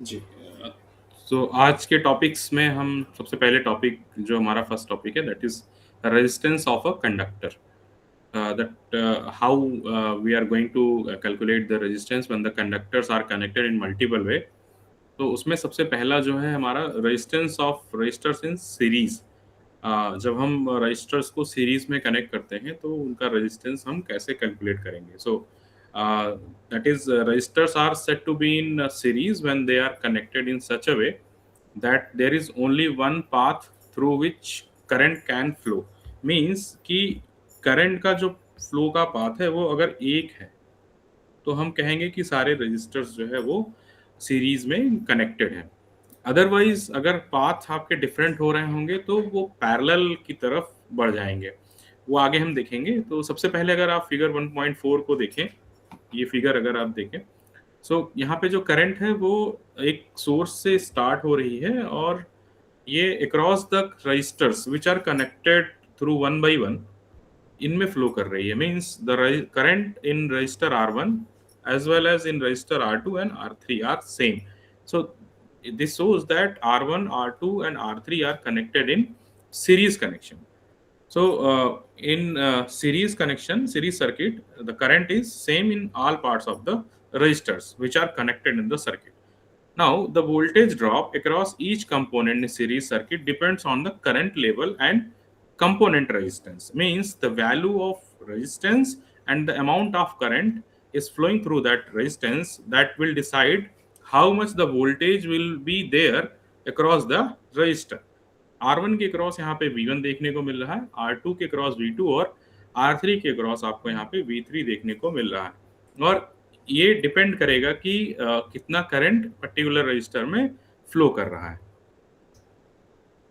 जी। तो आज के टॉपिक्स में हम सबसे पहले टॉपिक जो हमारा फर्स्ट टॉपिक है that is resistance of a conductor. That how we are going to calculate the resistance when the conductors are connected in multiple way। तो उसमें सबसे पहला जो है हमारा resistance of resistors in series. जब हम रजिस्टर्स को सीरीज में कनेक्ट करते हैं तो उनका रेजिस्टेंस हम कैसे कैलकुलेट करेंगे। So that is resistors are set to be in series when they are connected in such a way that there is only one path through which current can flow। Means कि current का जो flow का path है वो अगर एक है तो हम कहेंगे कि सारे रजिस्टर्स जो है वो सीरीज में कनेक्टेड हैं। अदरवाइज अगर पाथ आपके डिफरेंट हो रहे होंगे तो वो पैरेलल की तरफ बढ़ जाएंगे। वो आगे हम देखेंगे। तो सबसे पहले अगर आप फिगर 1.4 को देखें, ये फिगर अगर आप देखें, यहाँ पे जो करंट है वो एक सोर्स से स्टार्ट हो रही है और ये across the resistors which are connected through one by one इनमें फ्लो कर रही है। Means the current in resistor R1 as well as in register R2 and R3 are same। So this shows that R1, R2 and R3 are connected in series connection। So in series connection, series circuit, the current is same in all parts of the resistors which are connected in the circuit। Now, the voltage drop across each component in series circuit depends on the current level and component resistance। Means the value of resistance and the amount of current is flowing through that resistance that will decide how much the voltage will be there across the resistor। R1 के cross यहाँ पे V1 देखने को मिल रहा है, R2 के cross V2 और R3 के क्रॉस आपको यहाँ पे V3 देखने को मिल रहा है। और ये डिपेंड करेगा कि कितना करंट पर्टिकुलर रजिस्टर में फ्लो कर रहा है।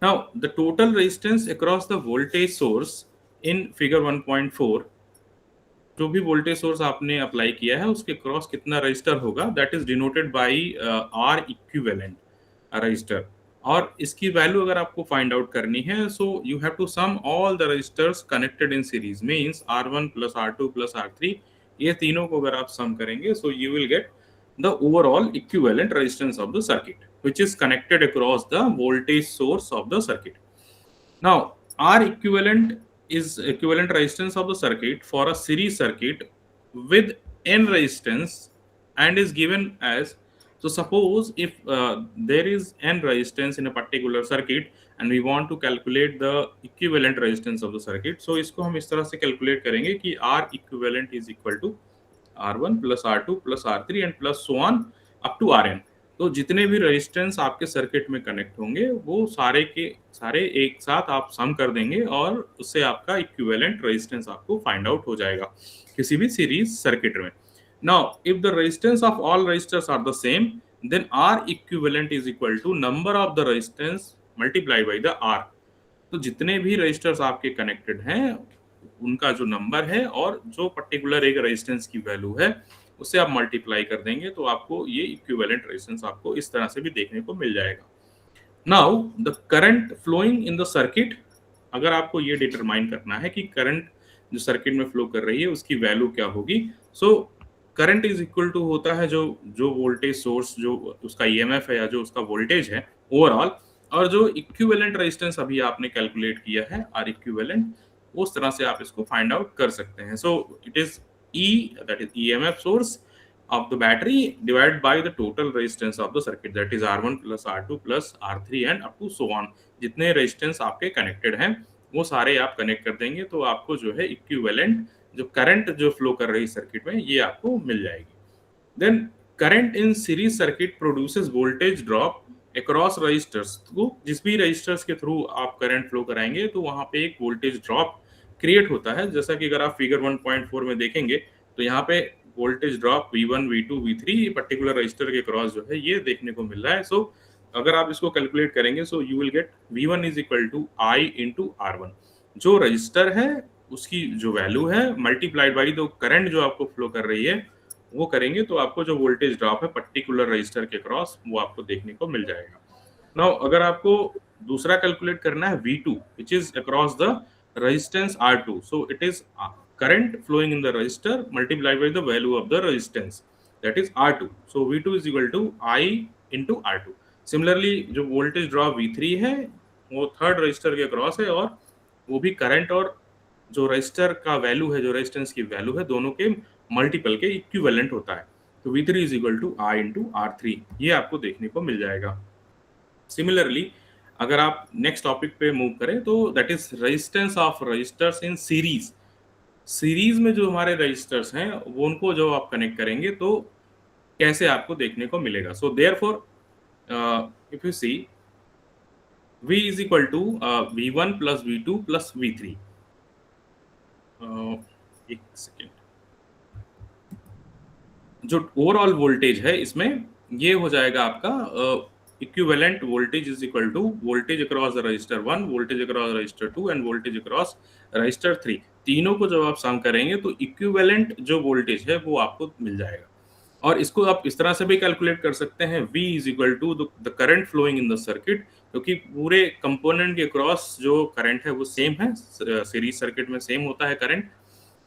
Now the total resistance across the voltage source in figure 1.4, जो भी वोल्टेज सोर्स आपने अप्लाई किया है उसके क्रॉस कितना रजिस्टर होगा that is denoted by R equivalent resistor. और इसकी वैल्यू अगर आपको फाइंड आउट करनी है so you have to sum all the resistors connected in series. Means R1 plus R2 plus R3, ये तीनों को अगर आप सम करेंगे so you will get the overall equivalent resistance of the circuit which is connected across the voltage source of the circuit। Now R equivalent is equivalent resistance of the circuit for a series circuit with n resistance and is given as, so suppose if there is n resistance in a particular circuit and we want to calculate the equivalent resistance of the circuit, so इसको हम इस तरह से calculate करेंगे कि R equivalent is equal to R1 plus R2 plus R3 and plus so on up to Rn। तो जितने भी रेजिस्टेंस आपके सर्किट में कनेक्ट होंगे वो सारे के सारे एक साथ आप सम कर देंगे और उससे आपका इक्विवेलेंट रेजिस्टेंस आपको फाइंड आउट हो जाएगा किसी भी सीरीज सर्किट में। Now if the resistance of all resistors are the same then R equivalent is equal to number of the resistance multiply by the R। तो जितने भी रजिस्टर्स आपके कनेक्टेड हैं उनका जो नंबर है और जो पर्टिकुलर एक रेजिस्टेंस की वैल्यू है उससे आप मल्टीप्लाई कर देंगे तो आपको ये इक्विवेलेंट रेजिस्टेंस आपको इस तरह से भी देखने को मिल जाएगा। Now the current flowing in the circuit, अगर आपको ये डिटरमाइन करना है कि करंट जो सर्किट में फ्लो कर रही है उसकी वैल्यू क्या होगी, so current is equal to होता है जो जो वोल्टेज सोर्स जो उसका ईएमएफ है या जो उसका वोल्टेज है ओवरऑल, और जो इक्विवेलेंट रेजिस्टेंस अभी आपने कैलकुलेट किया है आर इक्विवेलेंट, उस तरह से आप इसको फाइंड आउट कर सकते हैं। So it is E that is EMF source of the battery divided by the total resistance of the circuit that is R1 plus R2 plus R3 and up to so on। जितने resistance आपके connected हैं वो सारे आप connect कर देंगे तो आपको जो है इक्विवेलेंट जो करंट जो फ्लो कर रही सर्किट में ये आपको मिल जाएगी। Then current in series circuit produces voltage drop across resistors. तो जिस भी रजिस्टर्स के थ्रू आप करंट फ्लो कराएंगे तो वहां पे एक वोल्टेज ड्रॉप क्रिएट होता है। जैसा कि अगर आप फिगर 1.4 में देखेंगे तो यहाँ पे voltage drop V1, V2, V3 particular register के क्रॉस जो है ये देखने को मिल रहा है। सो अगर आप इसको कैलकुलेट करेंगे so you will get V1 is equal to I into R1। जो रजिस्टर है उसकी जो वैल्यू है मल्टीप्लाइड बाई द करंट जो आपको फ्लो कर रही है वो करेंगे तो आपको जो वोल्टेज ड्रॉप है पर्टिकुलर रजिस्टर के क्रॉस वो आपको देखने को मिल जाएगा। नाउ अगर आपको दूसरा कैलकुलेट करना है V2 which is across the resistance R2, so it is current flowing in the resistor multiplied by the value of the resistance that is R2। So V2 is equal to I into R2। Similarly जो voltage drop V3 है वो third register के cross है, और वो भी current और जो रजिस्टर का वैल्यू है, जो रेजिस्टेंस की वैल्यू है, दोनों के मल्टीपल के इक्विवेलेंट होता है। तो V3 is equal to I into R3, ये आपको देखने को मिल जाएगा। सिमिलरली अगर आप नेक्स्ट टॉपिक पे मूव करें तो that is resistance of resistors in series. Series में जो हमारे रजिस्टर्स हैं वो उनको जो आप कनेक्ट करेंगे तो कैसे आपको देखने को मिलेगा। So therefore if you see V is equal to V1 plus V2 plus V3। एक सेकेंड, जो ओवरऑल वोल्टेज है इसमें ये हो जाएगा आपका equivalent voltage is equal to voltage across the resistor 1, voltage across resistor 2 and voltage across resistor 3। तीनों को जब आप सम करेंगे तो इक्विवेलेंट जो वोल्टेज है वो आपको मिल जाएगा। और इसको आप इस तरह से भी कैलकुलेट कर सकते हैं, V is equal to the current flowing in the circuit, क्योंकि पूरे कंपोनेंट के क्रॉस जो करंट है वो सेम है, सीरीज सर्किट में सेम होता है करंट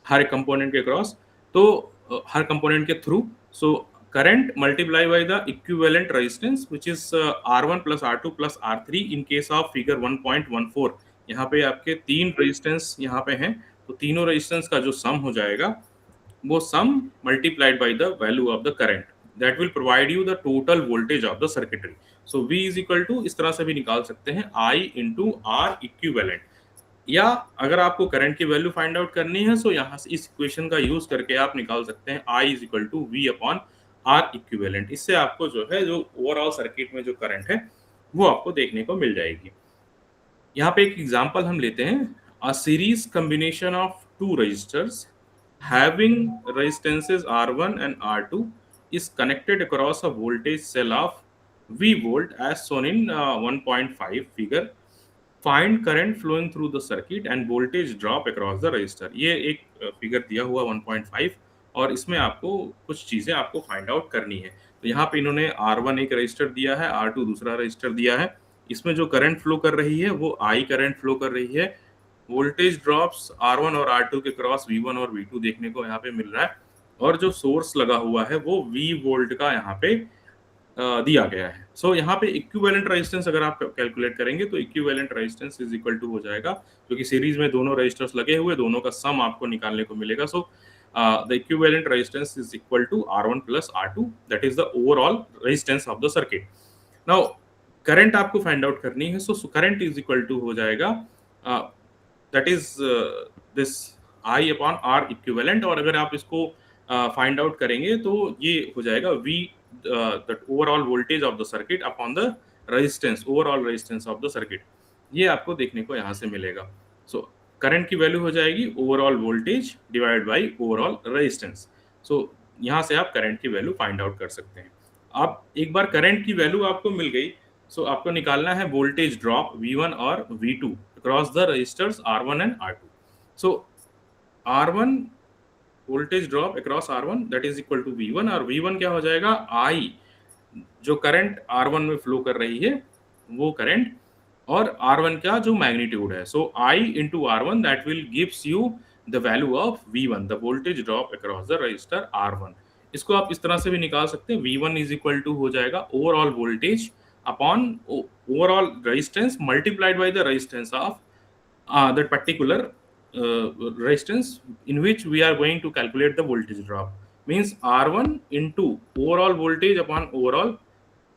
हर कंपोनेंट के क्रॉस, तो हर कंपोनेंट के through. So current multiply by the equivalent resistance which is R1 plus R2 plus R3 in case of figure 1.14। यहाँ पे आपके तीन रेजिस्टेंस यहाँ पे हैं, तो तीनों रेजिस्टेंस का जो सम हो जाएगा वो sum multiplied by the value of the current, that will provide you the total voltage of the circuitry. So V is equal to इस तरह से भी निकाल सकते हैं I इंटू R इक्विवेलेंट, या अगर आपको करंट की वैल्यू फाइंड आउट करनी है तो यहाँ से इस इक्वेशन का यूज करके आप निकाल सकते हैं I is equal to V upon R equivalent. इससे आपको जो है जो ओवरऑल सर्किट में जो करंट है वो आपको देखने को मिल जाएगी। यहाँ पे एक एग्जांपल हम लेते हैं, a series combination of two resistors having resistances R1 and R2 is connected across a voltage cell of V volt as shown in 1.5 figure। Find current flowing through the circuit and voltage drop across the resistor। ये एक figure दिया हुआ 1.5, और इसमें आपको कुछ चीजें आपको फाइंड आउट करनी है। तो यहाँ पे इन्होंने R1 एक रजिस्टर दिया है, R2 दूसरा रजिस्टर दिया है, इसमें जो करंट फ्लो कर रही है वो I करंट फ्लो कर रही है। वोल्टेज ड्रॉप्स R1 और R2 के क्रॉस V1 और V2 देखने को यहाँ पे मिल रहा है, और जो सोर्स लगा हुआ है वो V वोल्ट का यहाँ पे दिया गया है। सो यहाँ पे इक्विवेलेंट रेजिस्टेंस अगर आप कैलकुलेट करेंगे तो equivalent resistance is equal to हो जाएगा, क्योंकि सीरीज में दोनों रेजिस्टर्स लगे हुए, दोनों का सम आपको निकालने को मिलेगा। So the equivalent resistance is equal to R1 plus R2, that is the overall resistance of the circuit. Now current आपको फाइंड आउट करनी है, so current is equal to हो जाएगा that is this I upon R equivalent, और अगर आप इसको find out करेंगे तो ये हो जाएगा V the overall voltage of the circuit upon the resistance, overall resistance of the circuit। ये आपको देखने को यहाँ से मिलेगा। सो करंट की वैल्यू हो जाएगी overall voltage divide by overall resistance. So यहाँ से आप करंट की वैल्यू फाइंड आउट कर सकते हैं। आप एक बार करंट की वैल्यू आपको मिल गई, सो आपको निकालना है वोल्टेज ड्रॉप V1 और V2 across the resistors R1 and R2। So R1 voltage drop across R1 that is equal to V1, और V1 क्या हो जाएगा I, जो करंट R1 में फ्लो कर रही है वो करंट, और R1 का जो मैग्नीट्यूड है। So I into R1 that will gives you the value of V1, the voltage drop across the register R1। इसको आप इस तरह से भी निकाल सकते हैं, V1 इज इक्वल टू हो जाएगा overall voltage upon overall resistance multiplied by the resistance of that particular resistance in which we are going to calculate the voltage drop, means R1 into overall voltage upon overall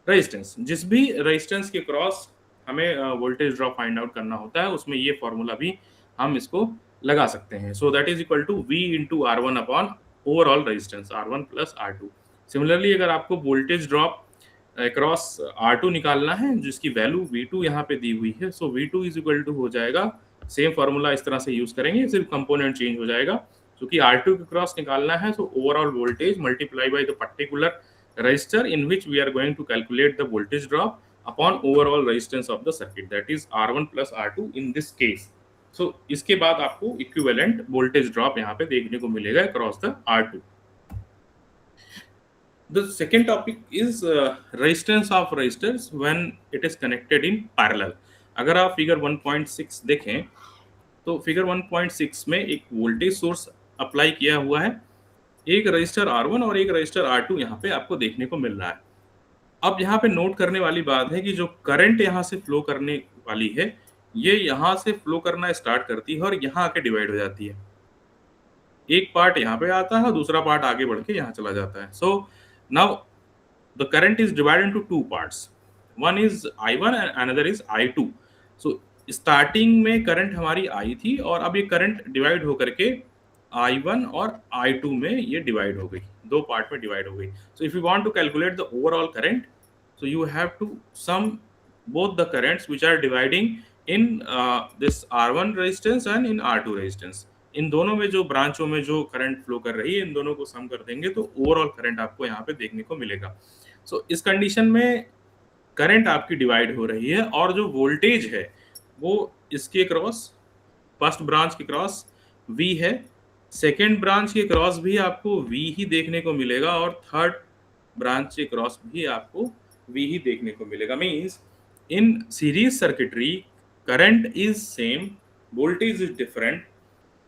resistance। जिस भी resistance के cross हमें voltage drop find out करना होता है उसमें ये formula भी हम इसको लगा सकते हैं। So that is equal to V into R1 upon overall resistance R1 plus R2। Similarly अगर आपको वोल्टेज ड्रॉप अक्रॉस R2 निकालना है जिसकी वैल्यू V2 यहाँ पे दी हुई है, सो V2 इज इक्वल टू हो जाएगा, सेम फॉर्मूला इस तरह से यूज करेंगे, सिर्फ कंपोनेंट चेंज हो जाएगा, क्योंकि R2 के क्रॉस निकालना है, so overall voltage multiply by the particular register in which we are going to calculate the voltage drop upon overall resistance of the circuit, that is R1 plus R2 in this case. So इसके बाद आपको equivalent voltage drop यहाँ पे देखने को मिलेगा across the R2। The second topic is resistance of resistors when it is connected in parallel। अगर आप फिगर 1.6 देखें तो फिगर 1.6 में एक वोल्टेज सोर्स अप्लाई किया हुआ है, एक रजिस्टर R1 और एक रजिस्टर R2 यहाँ पे आपको देखने को मिल रहा है। अब यहाँ पे नोट करने वाली बात है कि जो करंट यहाँ से फ्लो करने वाली है, ये यहाँ से फ्लो करना स्टार्ट करती है और यहाँ आके डिवाइड हो जाती है। एक पार्ट यहाँ पे आता है और दूसरा पार्ट आगे बढ़ के यहाँ चला जाता है। So now the current is divided into two parts. One is I1 and another is I2. So starting में करंट हमारी I थी और अब ये करंट डिवाइड होकर के I1 और I2 में ये डिवाइड हो गई, दो पार्ट में डिवाइड हो गई. So if you want to calculate the overall current, so you have to sum both the currents which are dividing in this R1 resistance and in R2 resistance. इन दोनों में जो ब्रांचों में जो करंट फ्लो कर रही है, इन दोनों को सम कर देंगे तो ओवरऑल करंट आपको यहाँ पे देखने को मिलेगा. सो इस कंडीशन में करंट आपकी डिवाइड हो रही है और जो वोल्टेज है वो इसके क्रॉस, फर्स्ट ब्रांच के क्रॉस V है, सेकेंड ब्रांच के क्रॉस भी आपको V ही देखने को मिलेगा और थर्ड ब्रांच के क्रॉस भी आपको V ही देखने को मिलेगा. Means in series circuitry current is same, voltage is different,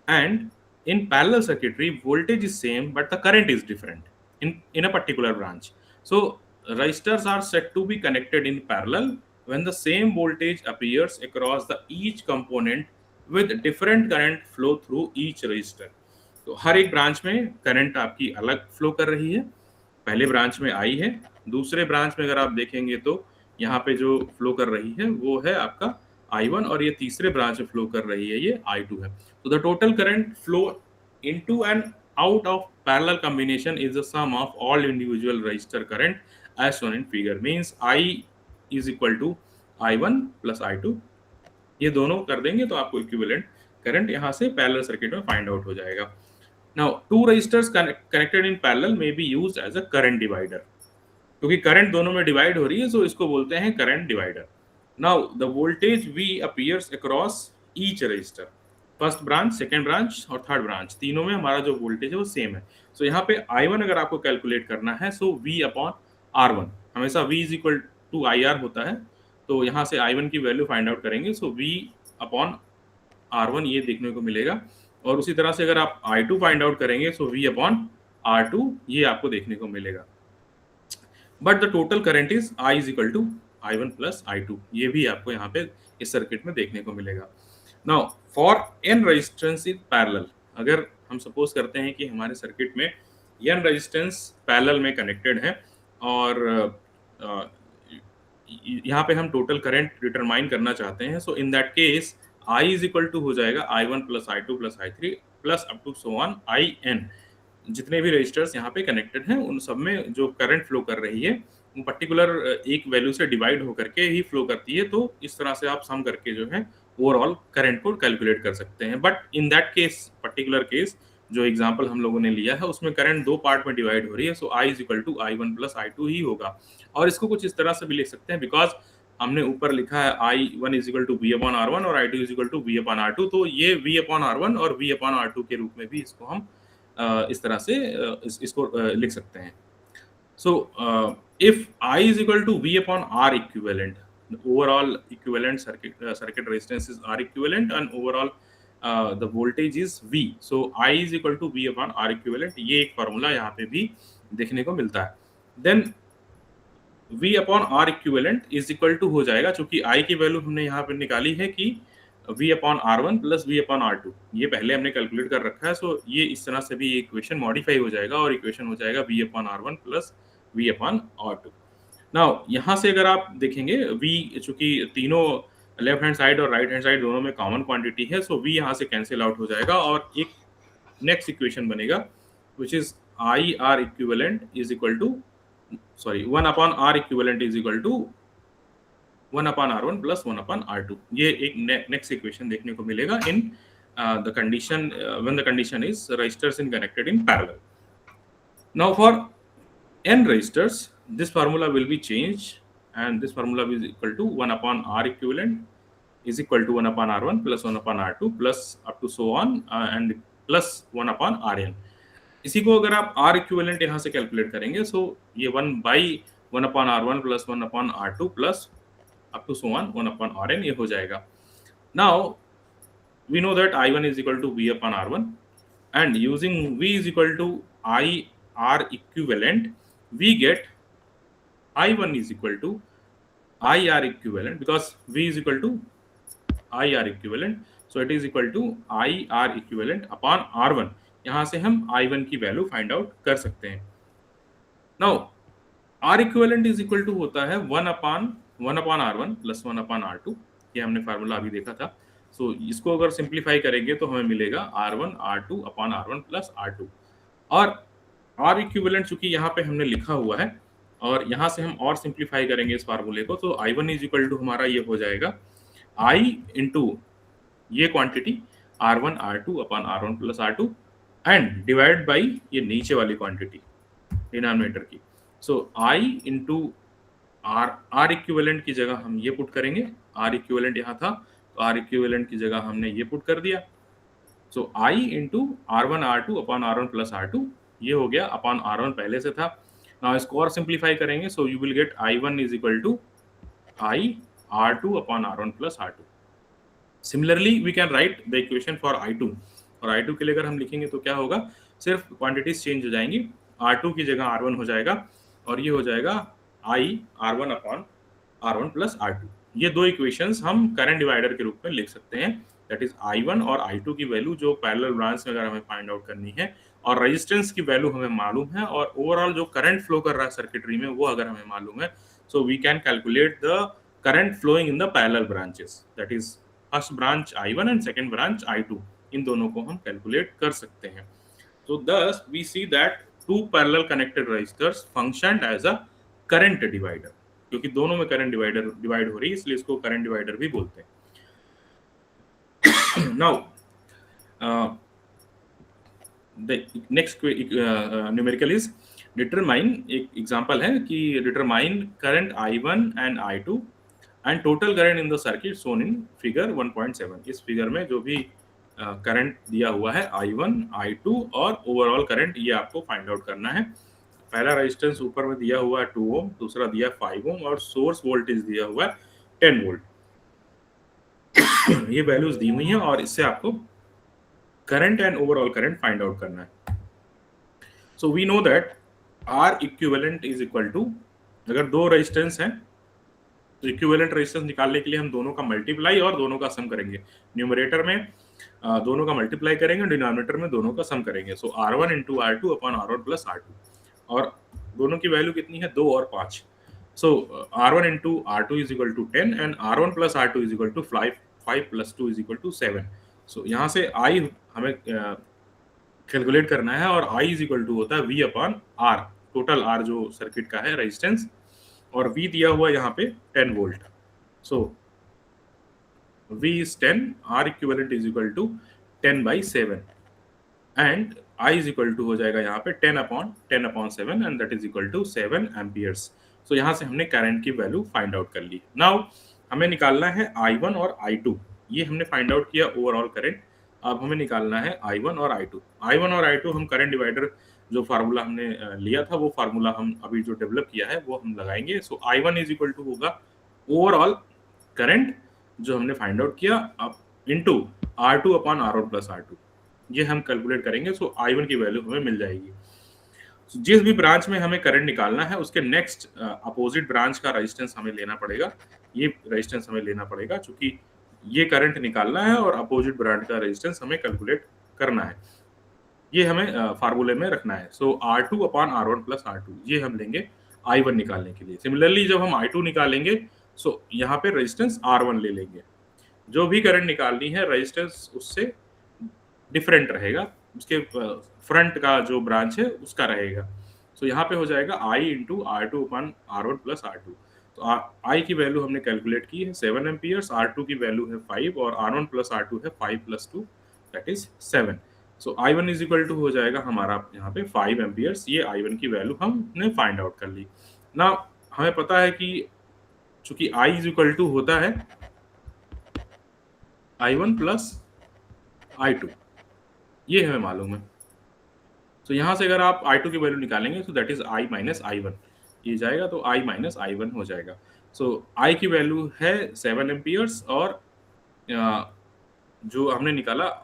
and in parallel circuitry voltage is same but the current is different in a particular branch. So resistors are said to be connected in parallel when the same voltage appears across the each component with different current flow through each resistor. तो हर एक branch में current आपकी अलग flow कर रही है. पहले branch में आई है, दूसरे ब्रांच में अगर आप देखेंगे तो यहाँ पे जो फ्लो कर रही है वो है आपका I1 और ये तीसरे ब्रांच में फ्लो कर रही है ये I2 है. So the total current flow into and out of parallel combination is the sum of all individual resistor current as shown in figure. Means I is equal to I1 plus I2. ये दोनों कर देंगे तो आपको equivalent current यहाँ से parallel circuit में find out हो जाएगा. Now two resistors connected in parallel may be used as a current divider. क्योंकि करंट दोनों में डिवाइड हो रही है तो इसको बोलते हैं current divider. Now the voltage V appears across each resistor. First branch, second branch और थर्ड ब्रांच तीनों में हमारा जो वोल्टेज है वो सेम है. सो यहाँ पे I1 अगर आपको कैलकुलेट करना है सो V अपॉन R1, हमेशा V is equal to IR होता है. तो यहाँ से I1 की वैल्यू फाइंड आउट करेंगे सो V अपॉन R1 ये देखने को मिलेगा. और उसी तरह से अगर आप I2 फाइंड आउट करेंगे सो V अपॉन R2 ये आपको देखने को मिलेगा. But the total current is I is equal to I1 plus I2. ये भी आपको यहाँ पे इस सर्किट में देखने को मिलेगा. Now for n resistance in parallel, अगर हम सपोज करते हैं कि हमारे सर्किट में n रेजिस्टेंस पैरेलल में कनेक्टेड है और यहाँ पे हम टोटल करंट डिटरमाइन करना चाहते हैं. So in that case I is equal to हो जाएगा I1 plus I2 plus I3 plus up to so on IN. जितने भी रजिस्टर्स यहाँ पे कनेक्टेड हैं उन सब में जो करंट फ्लो कर रही है वो पर्टिकुलर एक वैल्यू से डिवाइड होकर के ही फ्लो करती है. तो इस तरह से आप सम करके जो है ओवरऑल करंट को कैलकुलेट कर सकते हैं. But in that case, particular case जो एग्जांपल हम लोगों ने लिया है उसमें करंट दो पार्ट में डिवाइड हो रही है. So I is equal to I1 plus I2 ही होगा. और इसको कुछ इस तरह से भी लिख सकते हैं बिकॉज हमने ऊपर लिखा है I1 is equal to V upon R1 और I2 is equal to V upon R2. तो ये V अपॉन R1 और V अपॉन R2 के रूप में भी इसको हम इस तरह से इसको लिख सकते हैं. So if I is equal to V upon R equivalent, the overall equivalent circuit resistance is R equivalent and overall the voltage is V. So I is equal to V upon R equivalent. ये एक formula यहाँ पे भी देखने को मिलता है. Then V upon R equivalent is equal to हो जाएगा, चूंकि I की वैल्यू हमने यहाँ पे निकाली है कि V upon R1 plus V upon R2, ये पहले हमने कैलकुलेट कर रखा है. सो ये इस तरह से भी इक्वेशन मॉडिफाई हो जाएगा और इक्वेशन हो जाएगा V upon R1 plus V upon R2. Now यहाँ से अगर आप देखेंगे V चूंकि तीनों लेफ्ट हैंड साइड और राइट हैंड साइड दोनों में कॉमन क्वांटिटी है, सो V यहाँ से कैंसिल आउट हो जाएगा और एक नेक्स्ट इक्वेशन बनेगा which is IR equivalent is equal to 1 upon R equivalent is equal to 1 upon R1 plus 1 upon R2. ये एक नेक्स्ट इक्वेशन देखने को मिलेगा in the condition when the condition is resistors in connected in parallel. Now for n resistors this formula will be changed and this formula is equal to 1 upon R equivalent is equal to 1 upon R1 plus 1 upon R2 plus up to so on and plus 1 upon Rn. इसी को अगर आप R equivalent यहाँ से calculate करेंगे सो ये 1 by 1 upon R1 plus 1 upon R2 plus up to so on 1 upon Rn ये हो जाएगा. Now we know that I1 is equal to V upon R1 and using V is equal to IR equivalent we get I1 is equal to IR equivalent because V is equal to IR equivalent, so it is equal to IR equivalent upon R1. यहाँ से हम I1 की value find out कर सकते हैं. Now R equivalent is equal to होता है 1 upon R1 plus 1 upon R2. ये हमने फार्मूला अभी देखा था. सो इसको अगर सिंप्लीफाई करेंगे तो हमें मिलेगा R1 R2 upon R1 plus R2. और R equivalent चूंकि यहाँ पे हमने लिखा हुआ है और यहाँ से हम और सिंप्लीफाई करेंगे इस फार्मूले को, तो I1 is equal to हमारा ये हो जाएगा I into ये quantity R1 R2 upon R1 plus R2 and divide by ये नीचे वाली क्वांटिटी डिनोमिनेटर की. सो I इंटू R इक्विवेलेंट की जगह हम ये पुट करेंगे. R इक्विवेलेंट यहाँ था तो R इक्विवेलेंट की जगह हमने ये पुट कर दिया. सो I into R1 R2 upon R1 plus R2 ये हो गया अपॉन R1 पहले से था. नाउ इसको और सिंप्लीफाई करेंगे. So you will get I1 is equal to I R2 upon R1 plus R2. Similarly we can write the equation for I2. और I2 के लिए अगर हम लिखेंगे तो क्या होगा, सिर्फ क्वांटिटीज चेंज हो जाएंगी. R2 की जगह R1 हो जाएगा और ये हो जाएगा I R1 upon R1 plus R2. ये दो इक्वेशंस हम करंट डिवाइडर के रूप में लिख सकते हैं. दैट इज I1 और I2 की वैल्यू जो पैरेलल ब्रांच में अगर हमें फाइंड आउट करनी है और रेजिस्टेंस की वैल्यू हमें मालूम है और ओवरऑल जो करंट फ्लो कर रहा है सर्किटरी में वो अगर हमें मालूम है, so we can calculate the current flowing in the parallel branches. That is first branch I1 and second branch I2. इन दोनों को हम कैलकुलेट कर सकते हैं. So thus we see that two parallel connected resistors functioned as a current divider. क्योंकि दोनों में करंट डिवाइड हो रही है इसलिए इसको करंट डिवाइडर भी बोलते हैं. Now the next numerical is determine. एक एग्जांपल है कि determine current I1 and I2 and total current in the circuit shown in figure 1.7. इस फिगर में जो भी करंट दिया हुआ है I1, I2 और ओवरऑल करंट ये आपको फाइंड आउट करना है. पहला रेजिस्टेंस ऊपर में दिया हुआ है 2 ओम, दूसरा दिया 5 ओम और सोर्स वोल्टेज दिया हुआ है 10 वोल्ट. ये वैल्यूज दी हुई हैं और इससे आपको current and overall current find out करना है. So we know that R equivalent is equal to, अगर दो रेजिस्टेंस हैं तो इक्विवेलेंट रेजिस्टेंस निकालने के लिए हम दोनों का मल्टीप्लाई और दोनों का सम करेंगे. न्यूमरेटर में दोनों का मल्टीप्लाई करेंगे, डिनोमिनेटर में दोनों का सम करेंगे. सो R1 into R2 upon R1 plus R2 और दोनों की वैल्यू कितनी है, 2 और 5. So R1 into R2 is equal to 10 and R1 plus R2 is equal to 5 plus 2 is equal to 7. So यहाँ से I हमें कैलकुलेट करना है और I इज इक्वल टू होता है V upon R, total R जो सर्किट का है रेजिस्टेंस, और V दिया हुआ यहाँ पे 10 volt. So V is 10, R equivalent is equal to 10 by 7 and I is equal to हो जाएगा यहाँ पे 10 upon 7 and that is equal to 7 amperes. So यहाँ से हमने करंट की वैल्यू फाइंड आउट कर ली. नाउ हमें निकालना है I1 और I2. ये हमने फाइंड आउट किया ओवरऑल करंट. अब हमें निकालना है I1 और I2. I1 और I2 हम करंट डिवाइडर जो फार्मूला हमने लिया था वो फार्मूला हम अभी जो डेवलप किया है वो हम लगाएंगे. सो I1 इज इक्वल टू होगा ओवरऑल करंट जो हमने फाइंड आउट किया अब into R2 upon R1 plus R2. ये हम कैलकुलेट करेंगे. सो I1 की वैल्यू हमें मिल जाएगी. जिस भी ब्रांच में हमें करंट निकालना है उसके नेक्स्ट अपोजिट ब्रांच का रेजिस्टेंस हमें लेना पड़ेगा. ये रेजिस्टेंस हमें लेना पड़ेगा क्योंकि ये करंट निकालना है और अपोजिट ब्रांच का रेजिस्टेंस हमें कैलकुलेट करना है. ये हमें फार्मूले में रखना है. सो R2 upon R1 plus R2 ये हम लेंगे I1 निकालने के लिए. सिमिलरली जब हम I2 निकालेंगे सो यहाँ पे रेजिस्टेंस R1 ले लेंगे. जो भी करंट निकालनी है रेजिस्टेंस उससे डिफरेंट रहेगा, उसके फ्रंट का जो ब्रांच है उसका रहेगा. सो यहाँ पे हो जाएगा I into R2 upon R1 plus R2. तो I की वैल्यू हमने कैलकुलेट की है 7 एम्पियर्स, R2 की वैल्यू है 5 और R1 प्लस R2 है 5 plus 2 that is 7. So I1 is equal to हो जाएगा हमारा यहाँ पे 5 एम्पियर्स. ये I1 की वैल्यू हमने फाइंड आउट कर ली. ना हमें पता है कि चूंकि I इज इक्वल टू होता है I1 प्लस I2, ये हमें मालूम है. तो यहाँ से अगर आप I2 की वैल्यू निकालेंगे तो that is I minus I1 ये जाएगा तो I माइनस I1 हो जाएगा. सो I की वैल्यू है 7 एम्पियर्स और जो हमने निकाला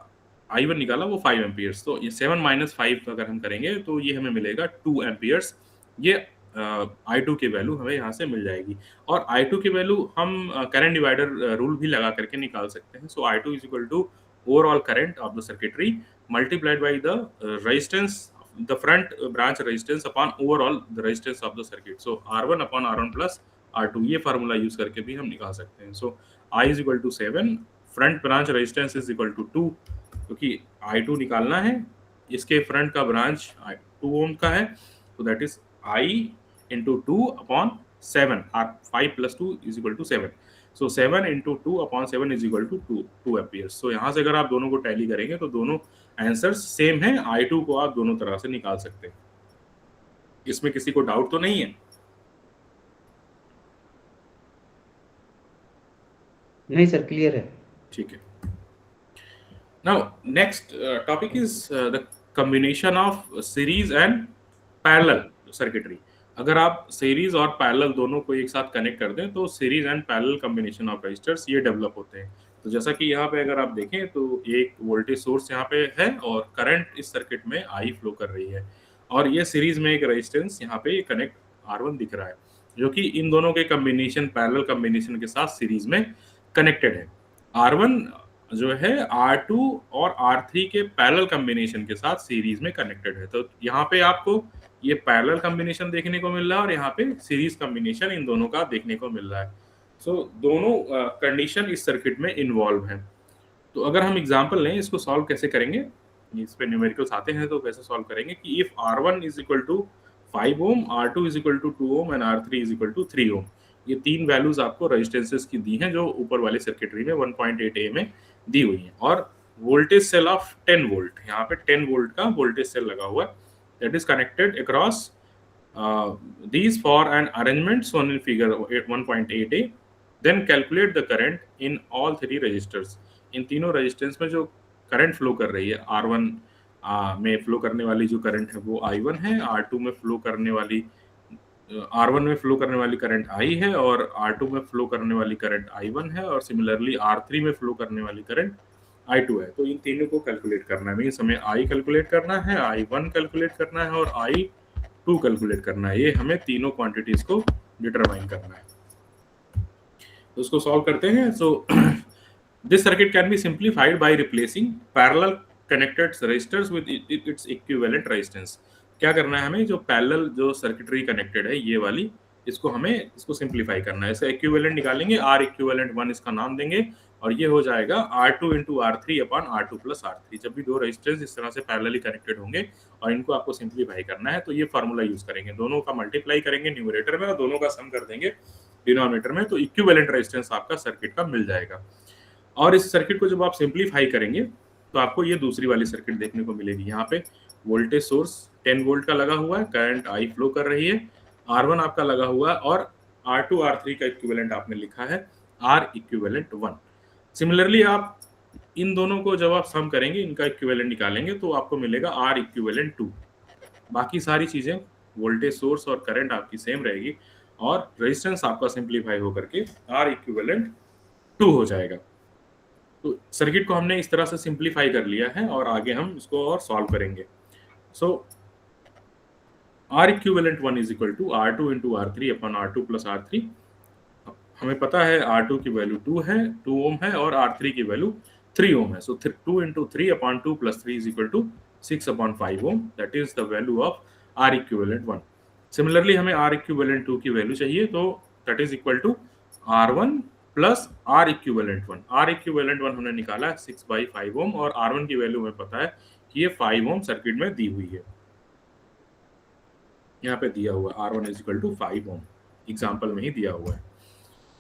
I1 निकाला वो 5 एम्पियर्स. तो ये 7 माइनस 5 अगर हम करेंगे तो ये हमें मिलेगा 2 एम्पियर्स. ये I2 की वैल्यू हमें यहाँ से मिल जाएगी। और I2 की वैल्यू हम करंट डिवाइडर रूल भी लगा करके निकाल सकते हैं। So I2 is equal to overall current of the circuitry multiplied by the resistance the front branch resistance upon overall the resistance of the circuit. So R1 upon R1 plus R2 ये formula use करके भी हम निकाल सकते हैं। So I is equal to 7, front branch resistance is equal to 2, क्योंकि I2 निकालना है, इसके फ्रंट का ब्रांच 2 ओम का है, तो that is I into 2 upon 7, or 5 plus 2 is equal to 7. So 7 into 2 upon 7 is equal to 2 amperes. So यहाँ से अगर आप दोनों को टैली करेंगे तो दोनों आंसर्स सेम है। I2 को आप दोनों तरह से निकाल सकते हैं। इसमें किसी को डाउट तो नहीं है? नहीं सर, क्लियर है। ठीक है। Now next topic is the combination of series and parallel circuitry. अगर आप सीरीज और पैरेलल दोनों को एक साथ कनेक्ट कर दें तो series and parallel combination of resistors ये डेवलप होते हैं। तो जैसा कि यहाँ पे अगर आप देखें तो एक वोल्टेज सोर्स यहाँ पे है और करंट इस सर्किट में आई फ्लो कर रही है, और ये सीरीज में एक रेजिस्टेंस यहाँ पे कनेक्ट R1 दिख रहा है, जो कि इन दोनों के कॉम्बिनेशन पैरेलल कॉम्बिनेशन के साथ सीरीज में कनेक्टेड है। R1 जो है R2 और R3 के पैरेलल कॉम्बिनेशन के साथ सीरीज में कनेक्टेड है। तो यहाँ पे आपको ये पैरेलल कॉम्बिनेशन देखने को मिल रहा है और यहाँ पे सीरीज कॉम्बिनेशन इन दोनों का देखने को मिल रहा है। सो दोनों कंडीशन इस सर्किट में इन्वॉल्व हैं। तो अगर हम एग्जांपल लें, इसको सॉल्व कैसे करेंगे, इस पे न्यूमेरिकल्स आते हैं तो कैसे सॉल्व करेंगे कि if R1 is equal to 5 ohm, R2 is equal to 2 ohm and R3 is equal to 3 ohm. ये तीन वैल्यूज आपको रेजिस्टेंसेस की दी हैं जो ऊपर वाले सर्किटरी में 1.8 A में दी हुई हैं, और वोल्टेज सेल ऑफ 10 वोल्ट, यहाँ पे 10 वोल्ट का वोल्टेज सेल लगा हुआ है, that is connected across these for an arrangement shown in figure 1.8a. Then calculate the current in all three resistors. इन तीनों रेजिस्टेंस में जो करंट फ्लो कर रही है, R1 में फ्लो करने वाली जो करंट है वो I1 है, R2 में फ्लो करने वाली R1 में फ्लो करने वाली करंट I है, और R2 में फ्लो करने वाली करंट I1 है, और सिमिलरली R3 में फ्लो करने वाली करंट I2 है। तो इन तीनों को कैलकुलेट करना है, मींस हमें I कैलकुलेट करना है, I1 कैलकुलेट करना है और I2 कैलकुलेट करना है। ये हमें तीनों क्वांटिटीज को डिटरमाइन करना है। तो उसको सॉल्व करते हैं। So this circuit can be simplified by replacing parallel connected resistors with its equivalent resistance. क्या करना है हमें, जो पैरेलल जो सर्किटरी कनेक्टेड है ये वाली, इसको सिंप्लीफाई करना है। इसका इक्विवेलेंट निकालेंगे, R इक्विवेलेंट 1 इसका नाम देंगे, और ये हो जाएगा R2 into R3 upon R2 plus R3। जब भी दो रेजिस्टेंस इस तरह से पैरेलली कनेक्टेड होंगे और इनको आपको सिंप्लीफाई करना है तो ये फार्मूला यूज करेंगे, दोनों का मल्टीप्लाई करेंगे न्यूमरेटर में और दोनों का सम कर देंगे डिनोमिनेटर में, तो इक्विवेलेंट रेजिस्टेंस आपका सर्किट का मिल जाएगा। और इस सर्किट को जब आप सिंप्लीफाई करेंगे तो आपको ये दूसरी वाली सर्किट देखने को मिलेगी। यहाँ पे वोल्टेज सोर्स 10 वोल्ट का लगा हुआ है, करंट I फ्लो कर रही है, R1 आपका लगा हुआ है, और R2 R3 का इक्विवेलेंट आपने लिखा है R इक्विवेलेंट 1। सिमिलरली आप इन दोनों को जब आप सम करेंगे, इनका इक्विवेलेंट निकालेंगे तो आपको मिलेगा R इक्विवेलेंट 2। बाकी सारी चीजें वोल्टेज सोर्स और करंट आपकी सेम रहेगी, और रेजिस्टेंस आपका सिंप्लीफाई होकर के R इक्विवेलेंट 2 हो जाएगा। तो सर्किट को हमने इस तरह से सिंप्लीफाई कर लिया है और आगे हम इसको और सॉल्व करेंगे। So R equivalent 1 is equal to R2 into R3 upon R2 plus R3। हमें पता है R2 की वैल्यू 2 है, 2 ओम है, और R3 की वैल्यू 3 ओम है। So 2 into 3 upon 2 plus 3 is equal to 6 upon 5 ohm, that is the value of R equivalent 1। Similarly हमें R इक्विवेलेंट 2 की वैल्यू चाहिए, तो that is equal to R1 plus R equivalent 1। R equivalent 1 हमने निकाला है 6/5 ओम, और R1 की value हमें पता है कि ये 5 ओम सर्किट में दी हुई है, यहाँ पे दिया हुआ है R1 is equal to 5 ohm, example में ही दिया हुआ है।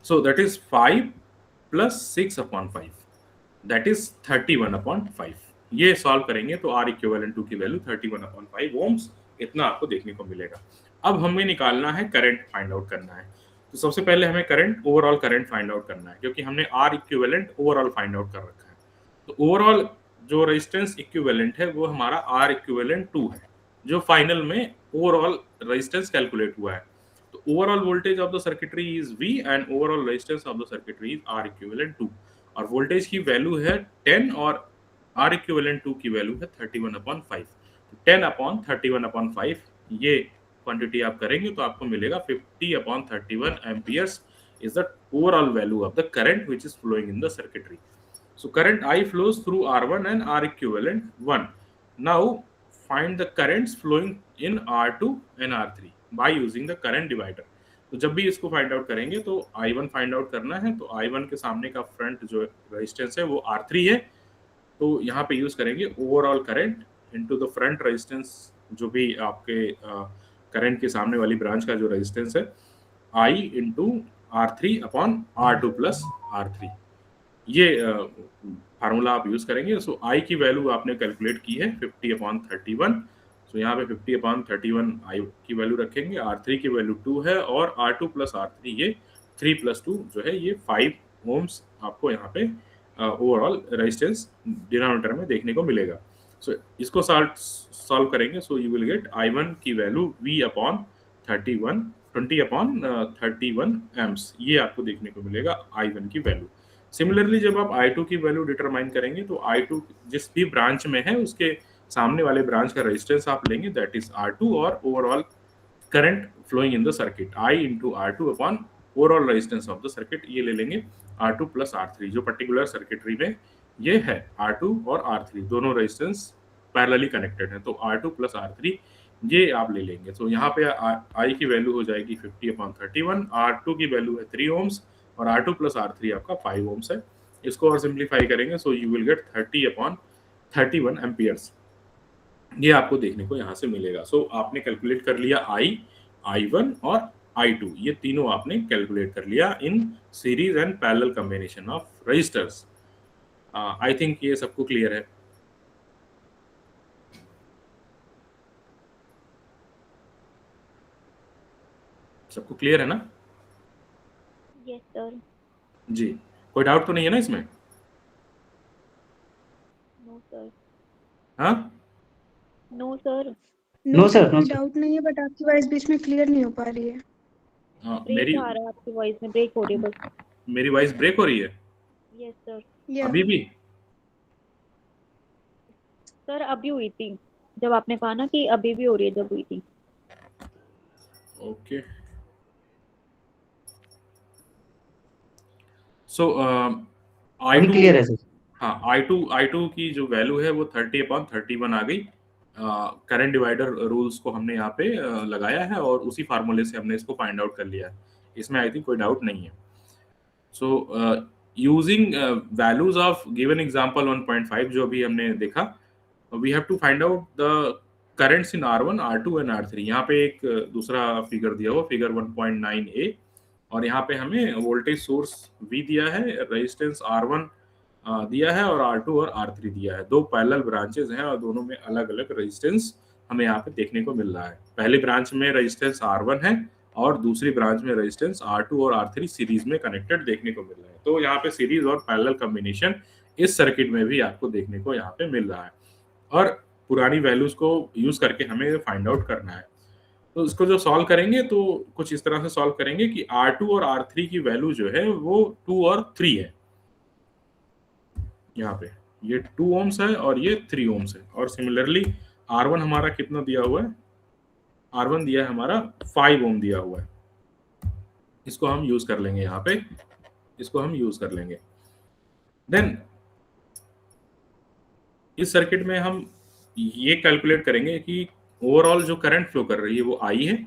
So that is 5 plus 6 upon 5, that is 31 upon 5। ये सॉल्व करेंगे तो R इक्विवेलेंट 2 की वैल्यू 31 अपॉन 5 ओम्स इतना आपको देखने को मिलेगा। अब हमें निकालना है करंट, फाइंड आउट करना है। तो सबसे पहले हमें current, overall current find out करना है, क्योंकि हमने R equivalent overall find out कर रखा है। तो ओवरऑल जो रेजिस्टेंस इक्विवेलेंट है वो हमारा R इक्विवेलेंट 2 है, जो फाइनल में ओवरऑल रेजिस्टेंस कैलकुलेट हुआ है। तो overall voltage of the circuitry is V and overall resistance of the circuitry is R equivalent 2, और वोल्टेज की वैल्यू है 10 और R इक्विवेलेंट 2 की वैल्यू है 31 अपॉन 5। 10 अपॉन 31 अपॉन 5 ये क्वांटिटी आप करेंगे तो आपको मिलेगा 50/31 amperes is the overall value of the current which is flowing in the circuitry. So current I flows through R1 and R equivalent 1. Now find the currents flowing in R2 and R3 by using the current divider. तो जब भी इसको find out करेंगे तो I1 find out करना है, तो I1 के सामने का फ्रंट जो रेजिस्टेंस है वो R3 है, तो यहाँ पे यूज करेंगे overall current into the front resistance, जो भी आपके करंट के सामने वाली ब्रांच का जो रेजिस्टेंस है, I into R3 upon R2 plus R3, ये फार्मूला आप यूज करेंगे। सो I की वैल्यू आपने कैलकुलेट की है 50/31, सो यहाँ पे 50/31 I की वैल्यू रखेंगे, R3 की वैल्यू 2 है और R2 प्लस R3 ये 3 प्लस 2 जो है ये 5 ओम्स आपको यहाँ पे ओवरऑल रेजिस्टेंस डिनोमिनेटर में देखने को मिलेगा। सो इसको सॉल्व करेंगे, so you will get I1 की वैल्यू V/31 20/31 एम्प्स, ये आपको देखने को मिलेगा I1 की वैल्यू। सिमिलरली जब आप I2 की वैल्यू डिटरमाइन करेंगे तो I2 जिस भी ब्रांच में है उसके सामने वाले ब्रांच का रेजिस्टेंस आप लेंगे, दैट इज R2, और overall current flowing in the circuit I into R2 upon overall resistance of the circuit, ये ले लेंगे R2 प्लस R3। जो पर्टिकुलर सर्किटरी में ये है R2 और R3 दोनों रेजिस्टेंस पैरेलली कनेक्टेड है, तो R2 प्लस R3 ये आप ले लेंगे। तो यहाँ पे I की वैल्यू हो जाएगी 50/31, R2 की वैल्यू है 3 ओम्स और R2 प्लस R3 आपका 5 ओम्स है। इसको और सिंप्लीफाई करेंगे, so you will gate 30/31 amperes, ये आपको देखने को यहाँ से मिलेगा। सो आपने कैलकुलेट कर लिया I1 और I2, ये तीनों आपने कैलकुलेट कर लिया in series and parallel combination of resistors. I think ये सबको क्लियर है। सबको क्लियर है ना? Yes sir. जी, कोई डाउट तो नहीं है ना इसमें? No sir. हाँ, no sir. No sir, no कोई सर। डाउट नहीं है, बट आपकी वॉइस बीच में क्लियर नहीं हो पा रही है। मेरी ब्रेक आ रहा है, आपकी वॉइस में ब्रेक हो रही है बस। मेरी वॉइस ब्रेक हो रही है यस सर। या अभी भी? सर अभी हुई थी, जब आपने कहा ना कि अभी भी हो रही है, जब हुई थी। ओके, सो अभी क्लियर है सर। हाँ, I2 की जो वैल्यू है वो 30/31 आ गई। करंट डिवाइडर रूल्स को हमने यहाँ पे लगाया है और उसी फार्मूले से हमने इसको फाइंड आउट कर लिया है, इसमें आई थिंक कोई डाउट नहीं है। So using values of given example 1.5 जो अभी हमने देखा, we have to find out the currents in R1, R2 and R3। यहाँ पे एक दूसरा फिगर दिया हुआ, फिगर 1.9a, और यहाँ पे हमें वोल्टेज सोर्स V दिया है, रेजिस्टेंस R1 दिया है और R2 और R3 दिया है। दो पैरेलल ब्रांचेस हैं और दोनों में अलग अलग रेजिस्टेंस हमें यहाँ पे देखने को मिल रहा है। पहली ब्रांच में रेजिस्टेंस R1 है और दूसरी ब्रांच में रेजिस्टेंस R2 और R3 सीरीज में कनेक्टेड देखने को मिल रहा है। तो यहाँ पे सीरीज और पैरेलल कॉम्बिनेशन इस सर्किट में भी आपको देखने को यहाँ पे मिल रहा है, और पुरानी वैल्यूज को यूज करके हमें फाइंड आउट करना है। तो इसको जो सॉल्व करेंगे तो कुछ इस तरह से सॉल्व करेंगे कि R2 और R3 की वैल्यू जो है वो 2 और 3 है। यहाँ पे ये 2 ओम्स है और ये 3 ओम्स है, और सिमिलरली R1 हमारा कितना दिया हुआ है? R1 दिया है हमारा 5 ओम दिया हुआ है। इसको हम यूज कर लेंगे, यहाँ पे इसको हम यूज कर लेंगे। देन इस सर्किट में हम ये कैलकुलेट करेंगे कि ओवरऑल जो करंट फ्लो कर रही है वो I है,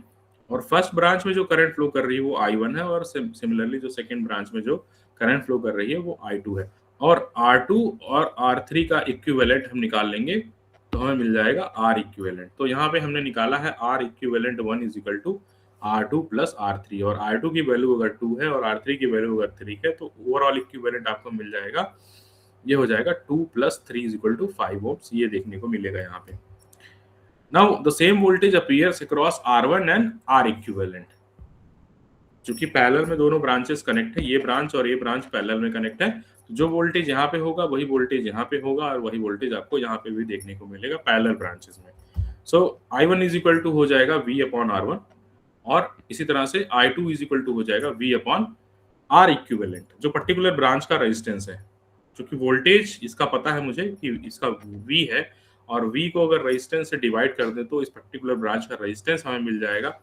और फर्स्ट ब्रांच में जो करंट फ्लो कर रही है वो I1 है, और सिमिलरली जो सेकंड ब्रांच में जो करंट फ्लो कर रही है वो I2 है। और R2 और R3 का इक्विवेलेंट हम निकाल लेंगे तो हमें मिल जाएगा R इक्विवेलेंट। तो यहाँ पे हमने निकाला है R equivalent 1 is equal to R2 plus R3, और R2 की वैल्यू अगर 2 है और R3 की वैल्यू अगर 3 है तो ओवरऑल इक्विवेलेंट आपको मिल जाएगा, ये हो जाएगा 2 plus 3 is equal to 5 ohms, ये देखने को मिलेगा यहाँ पे। Now the same voltage appears across R1 and R equivalent, क्योंकि पैरेलल में दोनों ब्रांचेस कनेक्ट है, ये ब्रांच और ये ब्रांच पैरेलल में कनेक्ट है, तो जो वोल्टेज यहाँ पे होगा वही वोल्टेज यहाँ पे होगा और वही वोल्टेज आपको यहाँ पे भी देखने को मिलेगा पैरेलल ब्रांचेस में। सो I1 इज इक्वल टू हो जाएगा V/R1, और इसी तरह से I2 इज इक्वल टू हो जाएगा V/R इक्विवेलेंट, जो पर्टिकुलर ब्रांच का रेजिस्टेंस है। क्योंकि वोल्टेज इसका पता है मुझे कि इसका V है और V को अगर रेजिस्टेंस से डिवाइड कर दें तो इस पर्टिकुलर ब्रांच का रेजिस्टेंस हमें मिल जाएगा।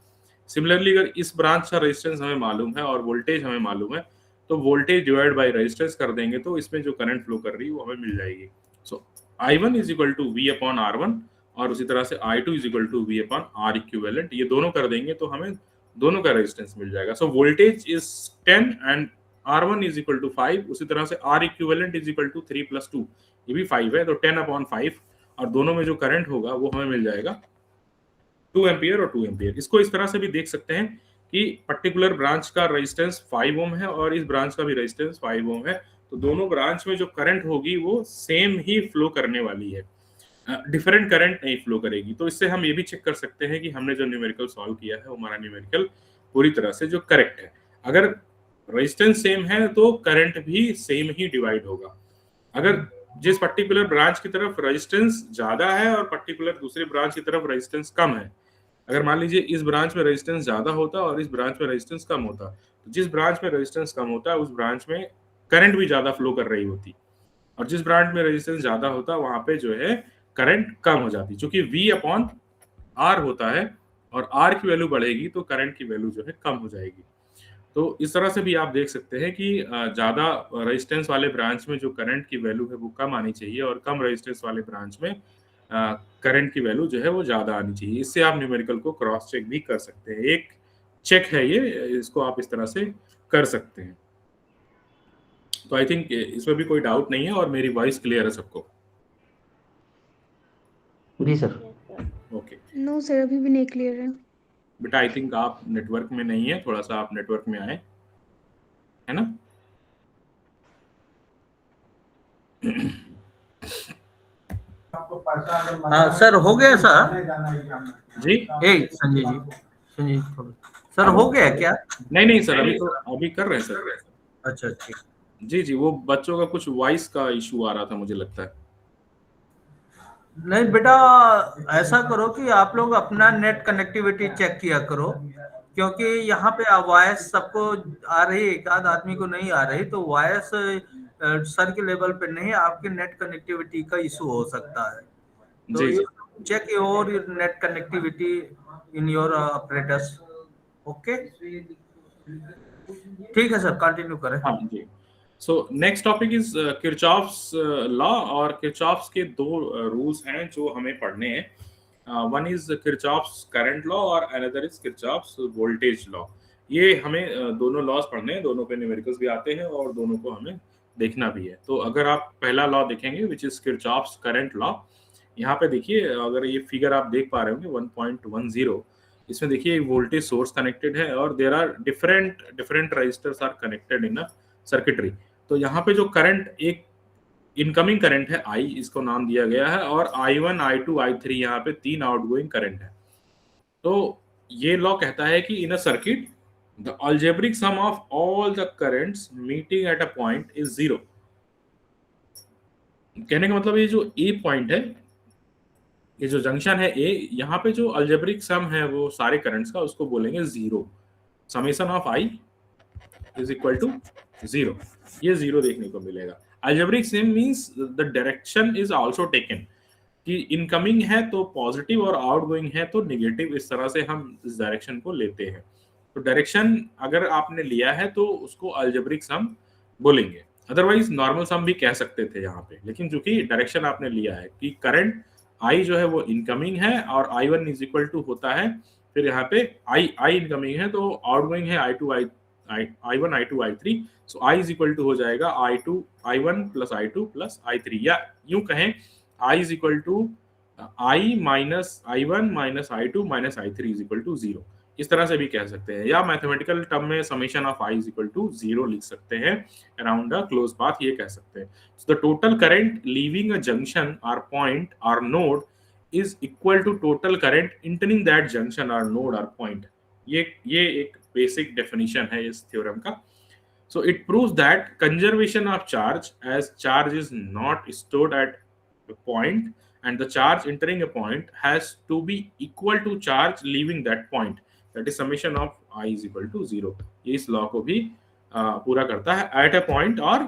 सिमिलरली अगर इस ब्रांच का रेजिस्टेंस हमें मालूम है और वोल्टेज हमें मालूम है तो वोल्टेज डिवाइड बाय रेजिस्टेंस कर देंगे तो इसमें जो करंट फ्लो कर रही है वो हमें मिल जाएगी। So I1 is equal to V upon R1 और उसी तरह से I2 is equal to V upon R equivalent, ये दोनों कर देंगे तो हमें दोनों का रेजिस्टेंस मिल जाएगा। So voltage is 10 and R1 is equal to 5, उसी तरह से R equivalent is equal to 3 + 2, ये भी 5 है तो 10 अपॉन 5 और दोनों में जो करंट होगा वो हमें मिल जाएगा 2 एम्पियर और 2 एम्पियर। इसको इस तरह से भी देख सकते हैं कि पर्टिकुलर ब्रांच का रेजिस्टेंस 5 ओम है और इस ब्रांच का भी रेजिस्टेंस 5 ओम है, तो दोनों ब्रांच में जो करंट होगी वो सेम ही फ्लो करने वाली है, डिफरेंट करंट नहीं फ्लो करेगी। तो इससे हम ये भी चेक कर सकते हैं कि हमने जो न्यूमेरिकल सॉल्व किया है वो हमारा न्यूमेरिकल पूरी तरह से जो करेक्ट है। अगर रेजिस्टेंस सेम है तो करंट भी सेम ही डिवाइड होगा। अगर जिस पर्टिकुलर ब्रांच की तरफ रेजिस्टेंस ज्यादा है और पर्टिकुलर दूसरी ब्रांच की तरफ रेजिस्टेंस कम है, अगर मान लीजिए इस ब्रांच में रेजिस्टेंस ज्यादा होता और इस ब्रांच में रेजिस्टेंस कम होता, तो जिस ब्रांच में रेजिस्टेंस कम होता है उस ब्रांच में करंट भी ज्यादा फ्लो कर रही होती और जिस ब्रांच में रेजिस्टेंस ज्यादा होता वहां पे जो है करंट कम हो जाती, क्योंकि V अपॉन R होता है और R की वैल्यू बढ़ेगी तो करंट की वैल्यू जो है कम हो जाएगी। तो इस तरह से भी आप देख सकते हैं कि ज्यादा रेजिस्टेंस वाले ब्रांच में जो करंट की वैल्यू है वो कम आनी चाहिए और कम रेजिस्टेंस वाले ब्रांच में करंट की वैल्यू जो है वो ज्यादा आनी चाहिए। इससे आप न्यूमेरिकल को क्रॉस चेक भी कर सकते हैं, एक चेक है ये, इसको आप इस तरह से कर सकते हैं। तो आई थिंक इसमें भी कोई डाउट नहीं है और मेरी वॉइस क्लियर है सबको? जी सर। ओके नो सर, अभी भी नहीं क्लियर है। बेटा, आई थिंक आप नेटवर्क में नहीं है, थोड़ा सा आप नेटवर्क में आए, है ना? हाँ सर, हो गया सर जी संजय जी सर, हो गया क्या? नहीं सर, अभी कर रहे हैं सर। अच्छा ठीक। जी वो बच्चों का कुछ वॉइस का इशू आ रहा था मुझे लगता है। नहीं बेटा, ऐसा करो कि आप लोग अपना नेट कनेक्टिविटी चेक किया करो, क्योंकि यहाँ पे वॉइस सबको आ रही, एक आध आदमी को नहीं आ रही, तो वॉइस सर के लेवल पे नहीं, आपके नेट कनेक्टिविटी का इशू हो सकता है। तो जी check your net connectivity in your operators. Okay ठीक है सर, कंटिन्यू करें। हाँ जी। So next topic is Kirchhoff's law, और किरचॉफ्स के दो रूल्स हैं जो हमें पढ़ने हैं। One is Kirchhoff's current law और another is Kirchhoff's voltage law. ये हमें दोनों लॉज पढ़ने हैं, दोनों पे न्यूमेरिकल्स भी आते हैं और दोनों को हमें देखना भी है। तो अगर आप पहला लॉ देखेंगे which is Kirchhoff's current law, यहाँ पे देखिए, अगर ये फिगर आप देख पा रहे होंगे 1.10, इसमें देखिए वोल्टेज सोर्स कनेक्टेड है और there are different resistors are connected in a circuitry. तो यहाँ पे जो करंट, एक इनकमिंग करंट है I, इसको नाम दिया गया है, और I1, I2, I3 यहाँ पे 3 आउटगोइंग करंट है। तो ये लॉ कहता है कि in a circuit the algebraic sum of all the currents meeting at a point is 0। कहने का मतलब ये जो ए पॉइंट है, ये जो जंक्शन है ए, यहाँ पे जो अलजेब्रिक सम है वो सारे करंट्स का, उसको बोलेंगे 0। Summation of I is equal to 0, ये 0 देखने को मिलेगा। Algebraic sum means the direction is also taken, कि इनकमिंग है तो पॉजिटिव और आउटगोइंग है तो नेगेटिव, इस तरह से हम इस डायरेक्शन को लेते हैं। तो डायरेक्शन अगर आपने लिया है तो उसको अलजेब्रिक सम बोलेंगे, अदरवाइज नॉर्मल सम भी कह सकते थे यहाँ पे, लेकिन चूंकि डायरेक्शन आपने लिया है कि करंट I जो है वो इनकमिंग है और I1 इज इक्वल टू होता है, फिर यहाँ पे I इनकमिंग है तो आउटगोइंग है I1, I2, I3, so I is equal to हो जाएगा I1 plus I2 plus I3, या यूं कहें I is equal to I minus I1 minus I2 minus I3 is equal to 0, इस तरह से भी कह सकते हैं, या मैथमेटिकल टर्म में summation of I is equal to 0 लिख सकते हैं, अराउंड अ क्लोज पाथ ये कह सकते हैं। So the total current leaving a junction or point or node is equal to total current entering that junction or node or point. ये एक basic definition है इस theorem का। So it proves that conservation of charge, as charge is not stored at a point and the charge entering a point has to be equal to charge leaving that point. That is summation of I is equal to 0. ये इस law को भी पूरा करता है at a point और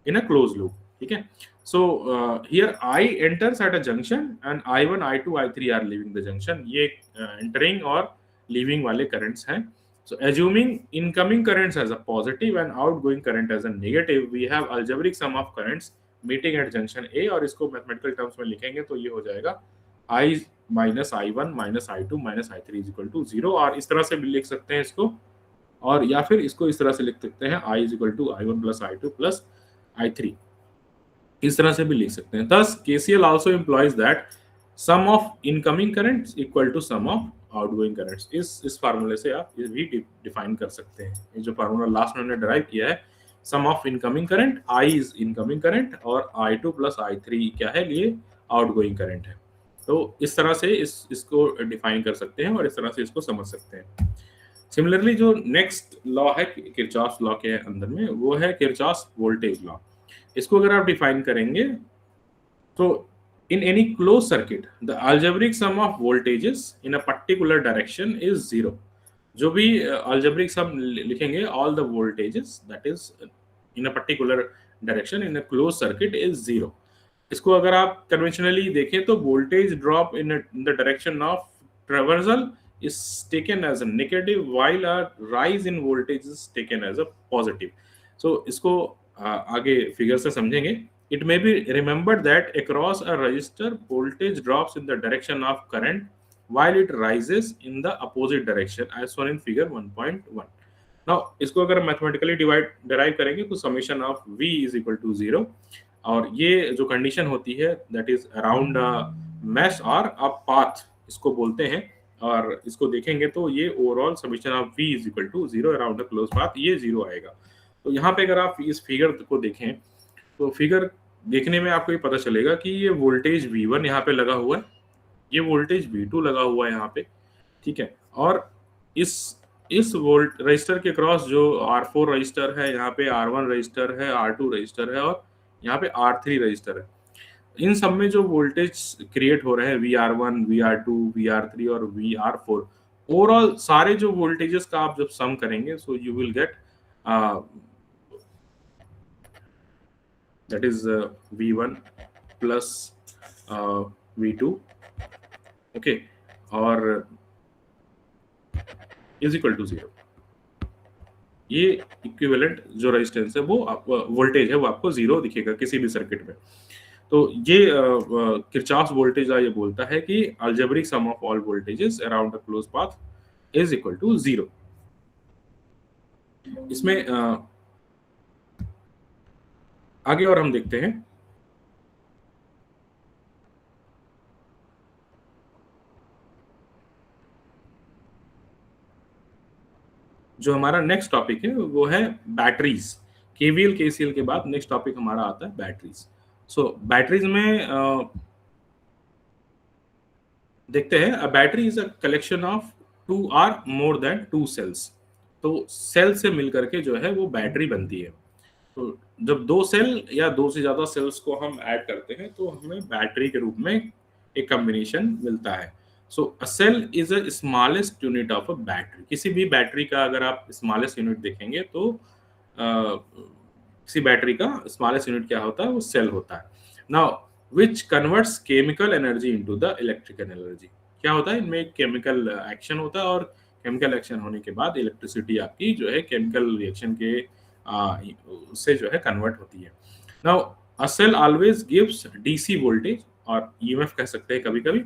इन a close loop, ठीक है। So here I enters at a junction and I1, I2, I3 are leaving the junction. ये entering और leaving वाले currents हैं. So assuming incoming currents as a positive and outgoing current as a negative, we have algebraic sum of currents meeting at junction A, और इसको mathematical terms में लिखेंगे तो ये हो जाएगा I minus I1 minus I2 minus I3 is equal to 0, और इस तरह से भी लिख सकते हैं इसको, और या फिर इसको इस तरह से लिख सकते हैं I is equal to I1 plus I2 plus I3, इस तरह से भी लिख सकते हैं. Thus KCL also implies that sum of incoming currents equal to sum of outgoing currents. इस फार्मूले से आप ये भी डिफाइन कर सकते हैं. ये जो फार्मूला लास्ट में हमने डिराइव किया है, sum of incoming current, I is incoming current और I2 plus I3 क्या है, ये outgoing current है. तो इस तरह से इसको डिफाइन कर सकते हैं और इस तरह से इसको समझ सकते हैं. सिमिलरली जो नेक्स्ट लॉ है किरचॉफ लॉ के अंदर में, वो है किरचॉफ वोल्टेज लॉ. इसको अगर आप डिफाइन करेंगे तो in any closed circuit the algebraic sum of voltages in a particular direction is 0. जो भी algebraic sum लिखेंगे, all the voltages that is in a particular direction in a closed circuit is 0. इसको अगर आप conventionally देखें तो voltage drop in the direction of traversal is taken as a negative while a rise in voltage is taken as a positive. So इसको आगे figure से समझेंगे. It may be remembered that across a resistor voltage drops in the direction of current while it rises in the opposite direction as shown in figure 1.1. Now इसको अगर mathematically derive करेंगे तो summation of V is equal to 0, और ये जो condition होती है that is around a mesh or a path इसको बोलते हैं, और इसको देखेंगे तो ये overall summation of V is equal to 0 around a closed path, ये 0 आएगा. तो यहाँ पे अगर आप इस फिगर को देखें तो फिगर देखने में आपको ये पता चलेगा कि ये वोल्टेज V1 यहाँ पे लगा हुआ है, ये वोल्टेज V2 लगा हुआ है यहाँ पे, ठीक है, और इस वोल्ट रजिस्टर के क्रॉस जो R4 रजिस्टर है, यहाँ पे R1 रजिस्टर है, R2 रजिस्टर है और यहाँ पे R3 रजिस्टर है. इन सब में जो वोल्टेज क्रिएट हो रहे हैं VR1, VR2, VR3 और VR4, ओवरऑल सारे जो वोल्टेजेस का आप जब सम करेंगे so you will gate that is V1 plus V2, okay, और is equal to 0. ये इक्विवेलेंट जो रेजिस्टेंस है वो वोल्टेज है वो आपको 0 दिखेगा किसी भी सर्किट में. तो ये किरचॉफ वोल्टेज लॉ ये बोलता है कि algebraic sum of all voltages around a closed path is equal to 0. इसमें आगे और हम देखते हैं. जो हमारा नेक्स्ट टॉपिक है वो है बैटरीज. केवीएल केसीएल के बाद नेक्स्ट टॉपिक हमारा आता है बैटरीज. सो बैटरीज में देखते हैं, a battery is a collection of 2 or more than 2 cells. तो सेल से मिलकर के जो है वो बैटरी बनती है. तो जब 2 सेल या 2 से ज्यादा सेल्स को हम ऐड करते हैं तो हमें बैटरी के रूप में एक कॉम्बिनेशन मिलता है. So a cell is a smallest unit of a battery. किसी भी बैटरी का अगर आप स्मॉलेस्ट यूनिट देखेंगे तो किसी बैटरी का स्मॉलेस्ट यूनिट क्या होता है, वो सेल होता है. Now which converts chemical energy into the electrical energy. क्या होता है, इनमें केमिकल एक्शन होता है और केमिकल एक्शन होने के बाद इलेक्ट्रिसिटी आपकी जो है केमिकल रिएक्शन के उससे जो है कन्वर्ट होती है. Now a cell always gives DC voltage और ईएमएफ कह सकते हैं कभी कभी.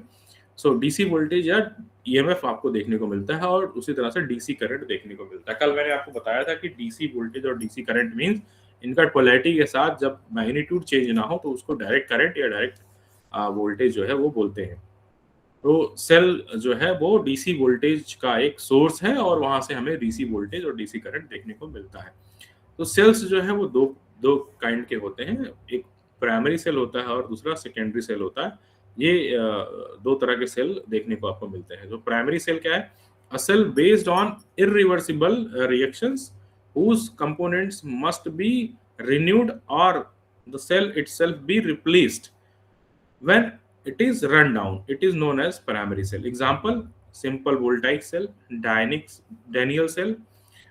सो डीसी वोल्टेज या ईएमएफ आपको देखने को मिलता है और उसी तरह से डीसी करंट देखने को मिलता है. कल मैंने आपको बताया था कि डीसी वोल्टेज और डीसी करंट मींस इनका पोलैरिटी के साथ जब मैग्नीट्यूड चेंज ना हो तो उसको डायरेक्ट करंट या डायरेक्ट वोल्टेज जो है वो बोलते हैं. तो सेल जो है वो डीसी वोल्टेज का एक सोर्स है और वहां से हमें डीसी वोल्टेज और डीसी करंट देखने को मिलता है. तो सेल्स जो है वो दो काइंड के होते हैं. एक प्राइमरी सेल होता है और दूसरा सेकेंडरी सेल होता है. ये 2 तरह के सेल देखने को आपको मिलते हैं. जो प्राइमरी सेल क्या है, a cell based on irreversible reactions whose components must be renewed or the cell itself be replaced when it is run down. It is known as primary cell. Example, simple voltaic cell, Daniell cell,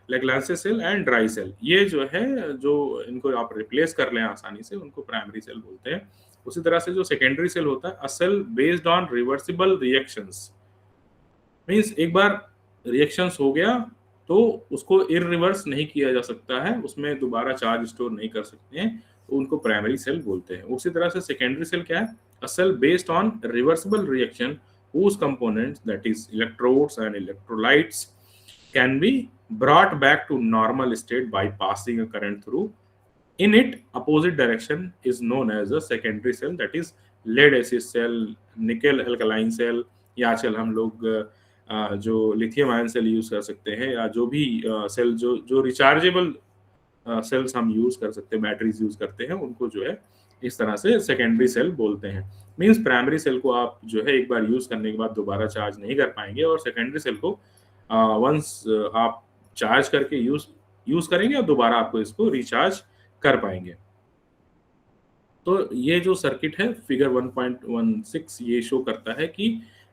Lagrange cell and dry cell, ये जो है जो इनको आप replace कर लें आसानी से, उनको प्राइमरी सेल बोलते हैं। उसी तरह से जो सेकेंडरी सेल होता है, a cell based on reversible reactions, means एक बार रिएक्शंस हो गया तो उसको इररिवर्स नहीं किया जा सकता है, उसमें दोबारा चार्ज स्टोर नहीं कर सकते हैं, तो उनको प्राइमरी सेल बोलते हैं। उसी तरह से सेकेंडरी सेल क्या है, a cell based on reversible reaction whose components, that is electrodes and electrolytes, can be brought back to normal state by passing a current through in it opposite direction is known as a secondary cell, that is lead acid cell, nickel alkaline cell, या आजकल हम लोग जो lithium ion cell use कर सकते हैं, या जो भी सेल जो रिचार्जेबल सेल्स हम यूज कर सकते हैं, बैटरीज यूज करते हैं, उनको जो है इस तरह से सेकेंडरी सेल बोलते हैं। मींस प्राइमरी सेल को आप जो है एक बार यूज करने के बाद दोबारा चार्ज नहीं कर पाएंगे, और सेकेंडरी सेल को वंस आप चार्ज करके यूज करेंगे और दोबारा आपको इसको रिचार्ज कर पाएंगे। तो ये जो सर्किट है फिगर 1.16 ये शो करता है कि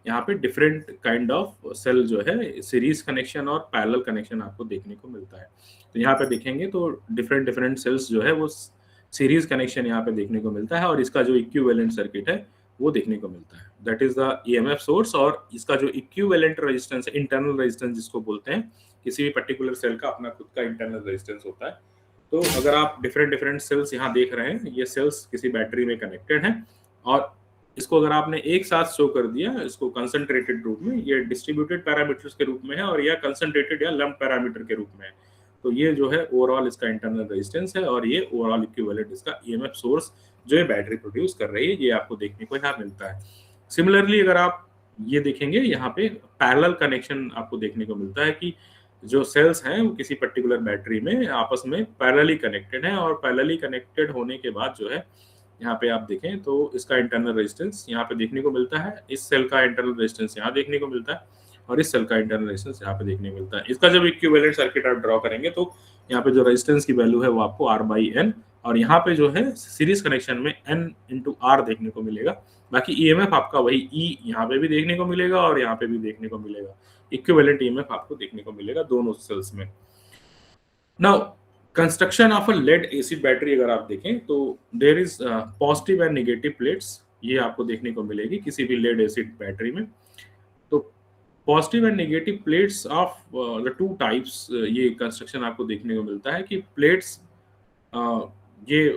यहाँ पे डिफरेंट काइंड ऑफ सेल जो है सीरीज कनेक्शन और पैरेलल कनेक्शन आपको देखने को मिलता है। तो यहाँ पे देखेंगे तो डिफरेंट सेल्स जो है वो सीरीज कनेक्शन यहाँ पे देखने को मिलता है, और इसका जो इक्विवेलेंट सर्किट है वो देखने को मिलता है, that is the EMF source. और इसका जो इक्विवेलेंट रेजिस्टेंस, इंटरनल रेजिस्टेंस जिसको बोलते हैं, किसी भी पर्टिकुलर सेल का अपना खुद का इंटरनल रेजिस्टेंस होता है। तो अगर आप डिफरेंट सेल्स यहाँ देख रहे हैं, ये सेल्स किसी बैटरी में कनेक्टेड हैं, और इसको अगर आपने एक साथ शो कर दिया, इसको कंसंट्रेटेड रूप में, ये डिस्ट्रीब्यूटेड पैरामीटर्स के रूप में है, और यह कंसंट्रेटेड या लंप पैरामीटर के रूप में है, तो ये जो है ओवरऑल इसका इंटरनल रेजिस्टेंस है, और ये ओवरऑल इक्विवेलेंट इसका ईएमएफ सोर्स जो ये बैटरी प्रोड्यूस कर रही है, ये आपको देखने को यहाँ मिलता है। सिमिलरली अगर आप ये देखेंगे, यहाँ पे पैरेलल कनेक्शन आपको देखने को मिलता है कि जो सेल्स हैं वो किसी पर्टिकुलर बैटरी में आपस में पैरेलली कनेक्टेड हैं, और पैरेलली कनेक्टेड होने के बाद जो है यहाँ पे आप देखें तो इसका इंटरनल रेजिस्टेंस यहाँ पे देखने को मिलता है, इस सेल का इंटरनल रेजिस्टेंस यहाँ देखने को मिलता है, और इस सेल का इंटरनल रेजिस्टेंस यहाँ पे देखने को मिलता है। इसका जब इक्विवेलेंट सर्किट आप ड्रॉ करेंगे तो यहाँ पे जो रेजिस्टेंस की वैल्यू है वो आपको R/N, और यहाँ पे जो है सीरीज कनेक्शन में N/R देखने को मिलेगा। बाकी ईएमएफ आपका वही E यहाँ पे भी देखने को मिलेगा और यहाँ पे भी देखने को मिलेगा, इक्विवेलेंट ईएमएफ आपको देखने को मिलेगा दोनों सेल्स में। Now construction of a lead acid battery अगर आप देखें तो there is positive and negative plates, ये आपको देखने को मिलेगी किसी भी लेड एसिड बैटरी में। तो positive and negative plates of the two types, ये कंस्ट्रक्शन आपको देखने को मिलता है कि प्लेट्स ये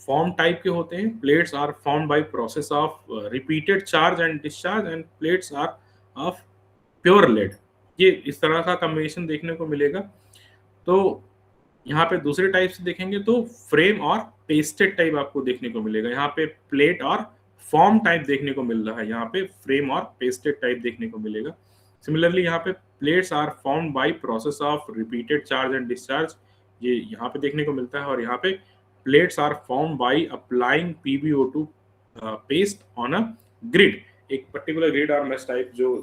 फॉर्म टाइप के होते हैं। Plates are formed by process of repeated charge and discharge, and plates are of pure lead, ये इस तरह का कॉम्बिनेशन देखने को मिलेगा। तो यहाँ पे दूसरे टाइप से देखेंगे तो फ्रेम और पेस्टेड टाइप आपको देखने को मिलेगा। यहाँ पे प्लेट और फॉर्म टाइप देखने को मिल रहा है, यहाँ पे फ्रेम और पेस्टेड टाइप देखने को मिलेगा। सिमिलरली यहाँ पे plates are formed by process of repeated charge and discharge, ये यहाँ पे देखने को मिलता है, और यहाँ पे plates are formed by applying PbO2 paste on a grid, एक पर्टिकुलर ग्रिड और मेश टाइप जो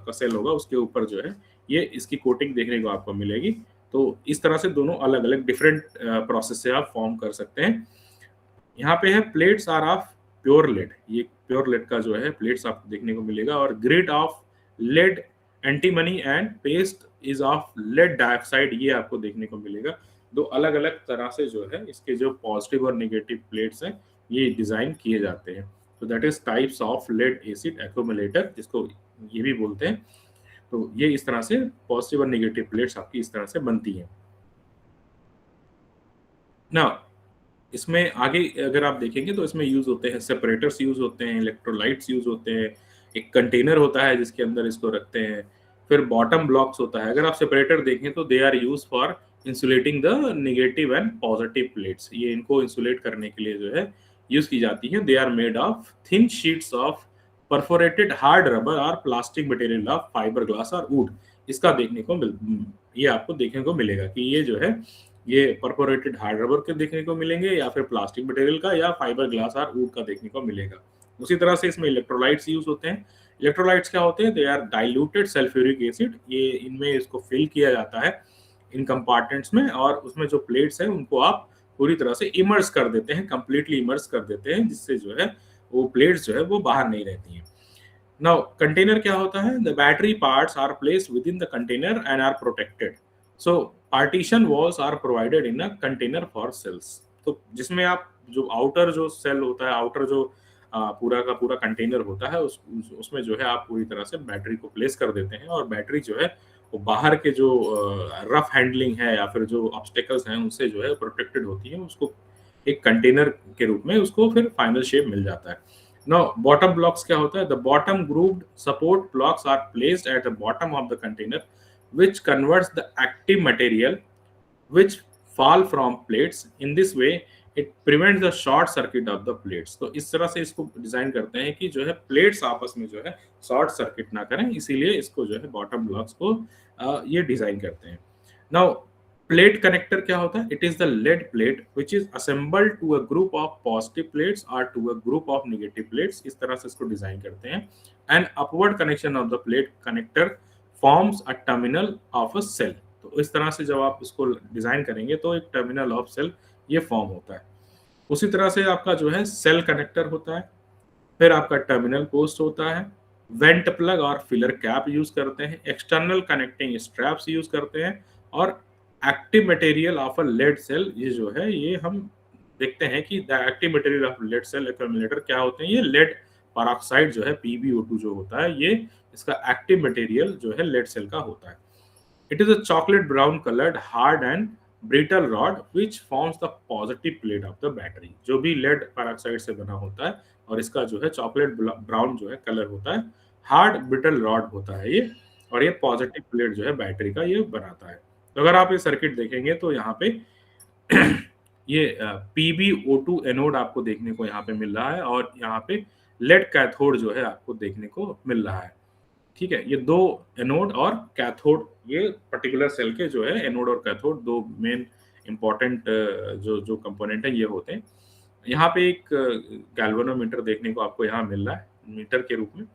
का सेल होगा उसके ऊपर जो है ये इसकी कोटिंग देखने को आपको मिलेगी। तो इस तरह से दोनों अलग अलग डिफरेंट प्रोसेस से आप फॉर्म कर सकते हैं। यहाँ पे है plates are of pure lead, ये प्योर लेड का जो है प्लेट्स आपको देखने को मिलेगा, और grid of lead antimony and paste is of lead dioxide, ये आपको देखने को मिलेगा। दो अलग अलग तरह से जो है इसके जो पॉजिटिव और नेगेटिव प्लेट्स हैं ये डिजाइन किए जाते हैं। तो that is types of lead acid accumulator, जिसको ये भी बोलते हैं। तो ये इस तरह से पॉजिटिव और नेगेटिव प्लेट्स आपकी इस तरह से बनती हैं। ना इसमें आगे अगर आप देखेंगे तो इसमें यूज होते हैं सेपरेटर्स, यूज होते हैं इलेक्ट्रोलाइट्स, यूज होते हैं, एक कंटेनर होता है जिसके अंदर इसको रखते हैं, फिर बॉटम ब्लॉक्स होता है। अगर आप सेपरेटर देखें तो they are use for insulating the negative and positive plates, ये इनको इंसुलेट करने के लिए जो है यूज की जाती है। They are made of thin sheets of perforated hard rubber और plastic material of fibre glass और वुड, इसका देखने को ये आपको देखने को मिलेगा कि ये जो है ये परफोरेटेड हार्ड रबर के देखने को मिलेंगे, या फिर प्लास्टिक मटेरियल का, या फाइबर ग्लास और वुड का देखने को मिलेगा। उसी तरह से इसमें इलेक्ट्रोलाइट्स यूज होते हैं। इलेक्ट्रोलाइट्स क्या होते हैं? They are diluted sulphuric acid, ये इनमें इसको फिल किया जाता है इन कंपार्टमेंट्स में, और उसमें जो प्लेट्स हैं उनको आप पूरी तरह से इमर्स कर देते हैं, कंप्लीटली इमर्स कर देते हैं, जिससे जो है वो प्लेट्स जो है वो बाहर नहीं रहती हैं। नाउ कंटेनर क्या होता है? The battery parts are placed within the container and are protected. So partition walls are provided in a container for cells. तो जिसमें आप जो आउटर जो सेल होता है, आउटर जो पूरा का पूरा कंटेनर होता है, उसमें जो है आप पूरी तरह से बैटरी को प्लेस कर देते हैं, और बैटरी जो है वो बाहर के जो रफ हैंडलिंग है या फिर जो ऑब्स्टेकल्स हैं उनसे जो है प्रोटेक्टेड होती है। उसको एक कंटेनर के रूप में उसको फिर फाइनल शेप मिल जाता है। नाउ बॉटम ब्लॉक्स क्या होता है? The bottom grooved support blocks are placed at the bottom of the container which converts the active material which fall from plates. In this way it prevents the short circuit of the plates. तो इस तरह से इसको design करते हैं कि जो है प्लेट्स आपस में जो है शॉर्ट सर्किट ना करें, इसीलिए इसको जो है बॉटम ब्लॉक्स को ये डिजाइन करते हैं। नाउ प्लेट कनेक्टर क्या होता है? It is the lead plate which is assembled to a group of positive plates और to a group of negative plates. इस तरह से इसको डिजाइन करते हैं। And upward connection of the plate connector forms a terminal of a cell. तो इस तरह से जब आप इसको डिजाइन करेंगे तो एक टर्मिनल ऑफ सेल ये फॉर्म होता है। उसी तरह से आपका जो है सेल कनेक्टर होता है, फिर आपका टर्मिनल पोस्ट होता है, वेंट प्लग और फिलर कैप यूज करते हैं, एक्सटर्नल कनेक्टिंग स्ट्रैप्स यूज करते हैं, और active material of a lead cell ये जो है ये हम देखते हैं कि the active material of lead cell accumulator क्या होते हैं। ये लेड पेरोक्साइड जो है PbO2 जो होता है, ये इसका एक्टिव मटेरियल जो है लेड सेल का होता है। It is a chocolate brown coloured hard and brittle rod which forms the positive plate of the battery. जो भी लेड पेरोक्साइड से बना होता है और इसका जो है चॉकलेट ब्राउन जो है कलर होता है, हार्ड ब्रिटल रॉड होता है ये, और ये पॉजिटिव प्लेट जो है बैटरी का ये बनाता है। तो अगर आप ये सर्किट देखेंगे तो यहाँ पे ये PbO2 एनोड आपको देखने को यहाँ पे मिल रहा है, और यहाँ पे लेड कैथोड जो है आपको देखने को मिल रहा है। ठीक है, ये दो एनोड और कैथोड, ये पर्टिकुलर सेल के जो है एनोड और कैथोड दो मेन इंपॉर्टेंट जो कंपोनेंट है ये होते हैं। यहाँ पे एक गैल्वेनोमीटर देखने को आपको यहाँ मिल रहा है मीटर के रूप में,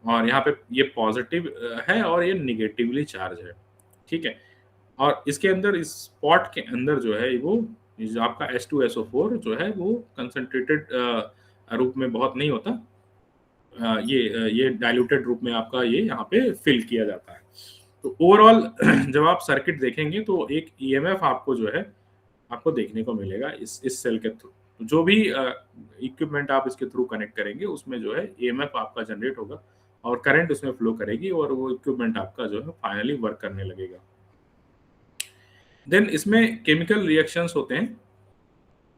और यहाँ पे ये पॉजिटिव है और ये निगेटिवली चार्ज है। ठीक है, और इसके अंदर इस स्पॉट के अंदर जो है वो जो आपका H2SO4 जो है वो कंसंट्रेटेड रूप में बहुत नहीं होता, ये डाइल्यूटेड रूप में आपका ये यहाँ पे फिल किया जाता है। तो ओवरऑल जब आप सर्किट देखेंगे तो एक EMF आपको जो है आपको देखने को मिलेगा इस सेल के थ्रू। जो भी इक्विपमेंट आप इसके थ्रू कनेक्ट करेंगे उसमें जो है EMF आपका जनरेट होगा और करंट उसमें फ्लो करेगी, और वो इक्विपमेंट आपका जो है फाइनली वर्क करने लगेगा। देन इसमें केमिकल रिएक्शंस होते हैं।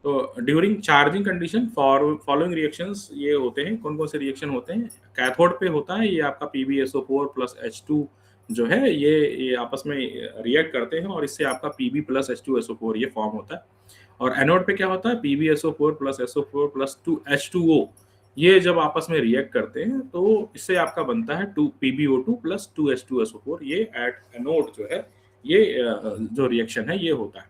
तो during charging condition following reactions ये होते हैं। कौन कौन से रिएक्शन होते हैं? कैथोड पे होता है ये आपका PbSO4 प्लस H2 जो है ये आपस में रिएक्ट करते हैं, और इससे आपका Pb प्लस H2SO4 ये फॉर्म होता है। और एनोड पे क्या होता है? PbSO4 plus SO4 plus H2O ये जब आपस में रिएक्ट करते हैं तो इससे आपका बनता है PbO2 प्लस 2H2SO4। ये एट एनोड जो है ये जो रिएक्शन है ये होता है।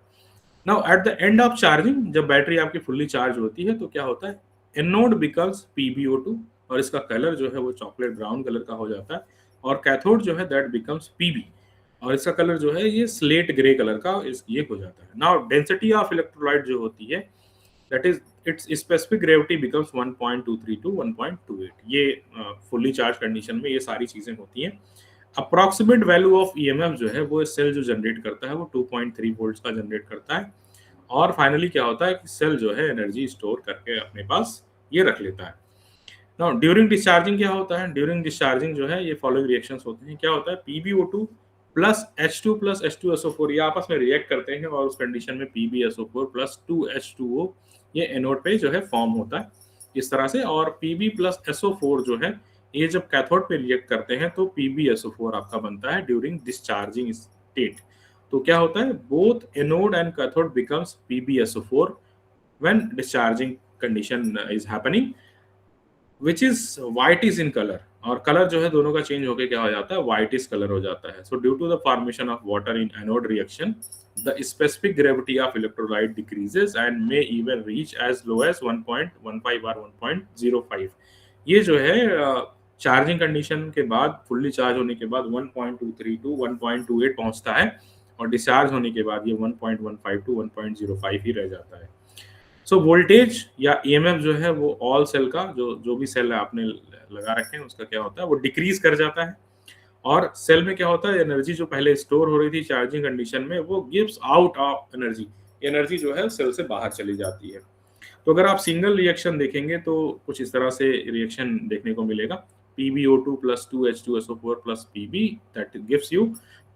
Now at the end of charging, जब बैटरी आपकी फुल्ली चार्ज होती है तो क्या होता है? एनोड बिकम्स PbO2 और इसका कलर जो है वो चॉकलेट ब्राउन कलर का हो जाता है, और कैथोड जो है दैट बिकम्स Pb और इसका कलर जो है ये स्लेट ग्रे कलर का ये हो जाता है। नाउ डेंसिटी ऑफ इलेक्ट्रोलाइट जो होती है that is it's specific gravity becomes 1.23 to 1.28। ये फुल्ली चार्ज कंडीशन में ये सारी चीजें होती हैं। अप्रॉक्सीमेट वैल्यू ऑफ EMF जो है वो सेल जो जनरेट करता है वो 2.3 वोल्ट्स का जनरेट करता है, और फाइनली क्या होता है कि सेल जो है एनर्जी स्टोर करके अपने पास ये रख लेता है। नाउ ड्यूरिंग डिस्चार्जिंग क्या होता है? ड्यूरिंग डिस्चार्जिंग जो है ये फॉलोइंग रिएक्शंस होते हैं। क्या होता है? PbO2 plus H2 plus H2SO4 ये आपस में रिएक्ट करते हैं, और उस कंडीशन में PbSO4 प्लस 2H2O ये एनोड पे जो है फॉर्म होता है इस तरह से। और Pb प्लस SO4 जो है ये जब कैथोड पे रिएक्ट करते हैं तो PbSO4 आपका बनता है ड्यूरिंग डिस्चार्जिंग स्टेट। तो क्या होता है? Both anode and cathode becomes PbSO4 when discharging condition is happening, which is whitish in colour, और कलर जो है दोनों का चेंज होकर क्या हो जाता है? व्हाइटिश कलर हो जाता है। So due to the formation of water in anode reaction the specific gravity of electrolyte decreases and may even reach as low as 1.15 और 1.05। ये जो है चार्जिंग कंडीशन के बाद फुल्ली चार्ज होने के बाद 1.23 to 1.28 पहुंचता है, और डिस्चार्ज होने के बाद ये 1.15 to 1.05 ही रह जाता है। सो वोल्टेज या EMF जो है वो ऑल सेल का जो भी सेल आपने लगा रखे हैं उसका क्या होता है? वो डिक्रीज कर जाता है, और सेल में क्या होता है, एनर्जी जो पहले स्टोर हो रही थी चार्जिंग कंडीशन में वो gives out of energy, energy जो है सेल से बाहर चली जाती है। तो अगर आप सिंगल रिएक्शन देखेंगे तो कुछ इस तरह से रिएक्शन देखने को मिलेगा, PbO2 plus 2H2SO4 plus Pb that gives you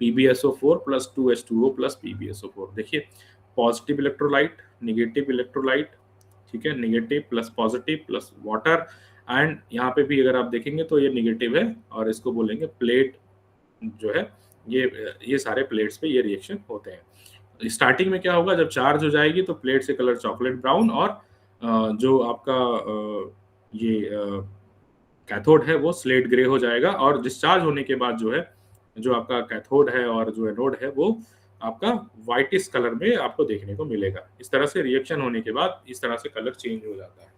PbSO4 plus 2H2O plus PbSO4। देखिए पॉजिटिव इलेक्ट्रोलाइट, नेगेटिव इलेक्ट्रोलाइट, ठीक है, negative plus positive plus water, and यहाँ पे भी अगर आप देखेंगे तो ये नेगेटिव है और इसको बोलेंगे प्लेट जो है, ये सारे प्लेट्स पे ये रिएक्शन होते हैं। स्टार्टिंग में क्या होगा, जब चार्ज हो जाएगी तो प्लेट से कलर चॉकलेट ब्राउन और जो आपका ये कैथोड है वो स्लेट ग्रे हो जाएगा, और डिस्चार्ज होने के बाद जो है, जो आपका कैथोड है और जो एनोड है वो आपका व्हाइटिश कलर में आपको देखने को मिलेगा। इस तरह से रिएक्शन होने के बाद इस तरह से कलर चेंज हो जाता है।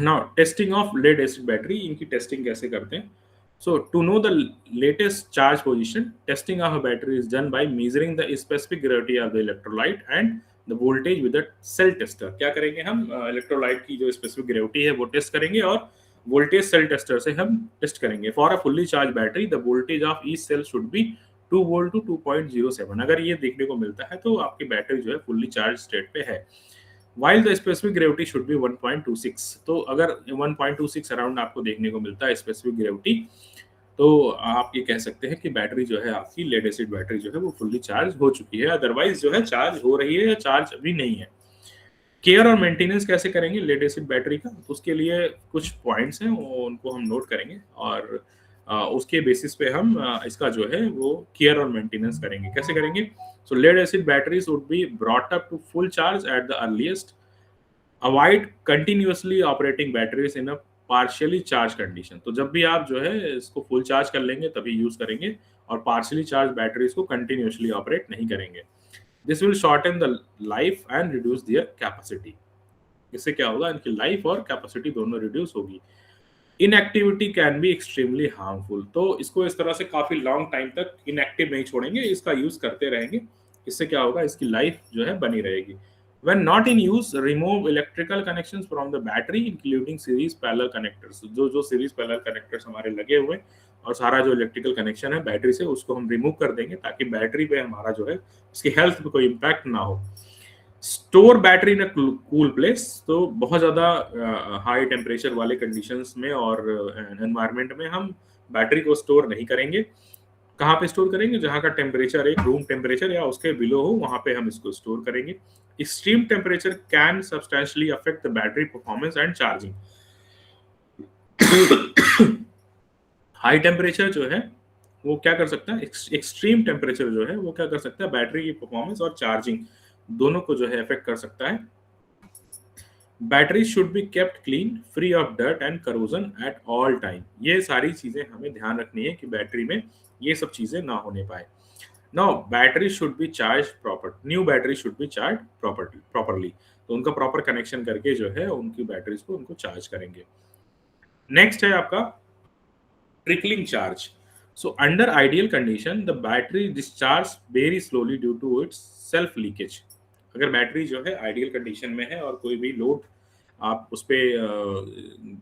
Now testing of lead acid battery, इनकी टेस्टिंग कैसे करते हैं? So to know the latest charge position, testing of a battery is done by measuring the specific gravity of the electrolyte and the voltage with a cell tester। क्या करेंगे हम, electrolyte की जो specific gravity है वो test करेंगे और voltage cell tester से हम टेस्ट करेंगे। For a fully charge battery the voltage of each cell should be 2 volt to 2.07। अगर ये देखने को मिलता है तो आपकी बैटरी जो है फुल्ली चार्ज स्टेट पे है। While the specific gravity should be 1.26, तो अगर 1.26 अराउंड आपको देखने को मिलता है स्पेसिफिक ग्रेविटी, तो आप ये कह सकते हैं कि बैटरी जो है आपकी लेड एसिड बैटरी जो है वो फुल्ली चार्ज हो चुकी है। अदरवाइज जो है चार्ज हो रही है या चार्ज अभी नहीं है। केयर और मेंटेनेंस कैसे करेंगे लेड एसिड बैटरी का, उसके लिए कुछ पॉइंट्स हैं उनको हम नोट करेंगे और उसके बेसिस पे हम इसका जो है वो केयर और मेंटेनेंस करेंगे। कैसे करेंगे? So lead acid batteries would be brought up to full charge at the earliest. Avoid continuously operating batteries in a partially charge condition. तो जब भी आप जो है इसको फुल चार्ज कर लेंगे तभी यूज करेंगे, और पार्शियली चार्ज बैटरीज को कंटिन्यूअसली ऑपरेट नहीं करेंगे। This will shorten the life and reduce their capacity. इससे क्या होगा, इनकी लाइफ और कैपेसिटी दोनों रिड्यूस होगी। Inactivity can be extremely harmful. तो इसको इस तरह से काफी लॉन्ग टाइम तक इनएक्टिव नहीं छोड़ेंगे, इसका यूज करते रहेंगे। इससे क्या होगा, इसकी लाइफ जो है बनी रहेगी। When not in use, remove electrical connections from the battery, including series parallel connectors। जो series parallel connectors हमारे लगे हुए और सारा जो इलेक्ट्रिकल कनेक्शन है बैटरी से उसको हम रिमूव कर देंगे, ताकि बैटरी पे हमारा जो है उसकी हेल्थ पे कोई इम्पैक्ट ना हो। Store battery in a cool place. तो बहुत ज़्यादा हाई टेम्परेचर वाले कंडीशंस में और एनवायरनमेंट में हम बैटरी को स्टोर नहीं करेंगे। कहाँ पे स्टोर करेंगे? जहाँ का टेम्परेचर एक रूम टेम्परेचर या उसके बिलो हो, वहाँ पे हम इसको स्टोर करेंगे। Extreme temperature can substantially affect the battery performance and charging। High temperature जो है वो क्या कर सकता है, एक्सट्रीम टेम्परेचर जो है वो क्या कर सकता है, बैटरी की परफॉर्मेंस और चार्जिंग दोनों को जो है इफेक्ट कर सकता है। Battery should be kept clean, free of dirt and corrosion at all time. ये सारी चीजें हमें ध्यान रखनी है कि बैटरी में ये सब चीजें ना होने पाए। Now battery should be charged proper, new battery should be charged properly। तो उनका प्रॉपर कनेक्शन करके जो है उनकी बैटरीज को उनको चार्ज करेंगे। नेक्स्ट है आपका trickling charge. So under ideal condition the battery discharge very slowly due to its self leakage. अगर बैटरी जो है आइडियल कंडीशन में है और कोई भी लोड आप उस पर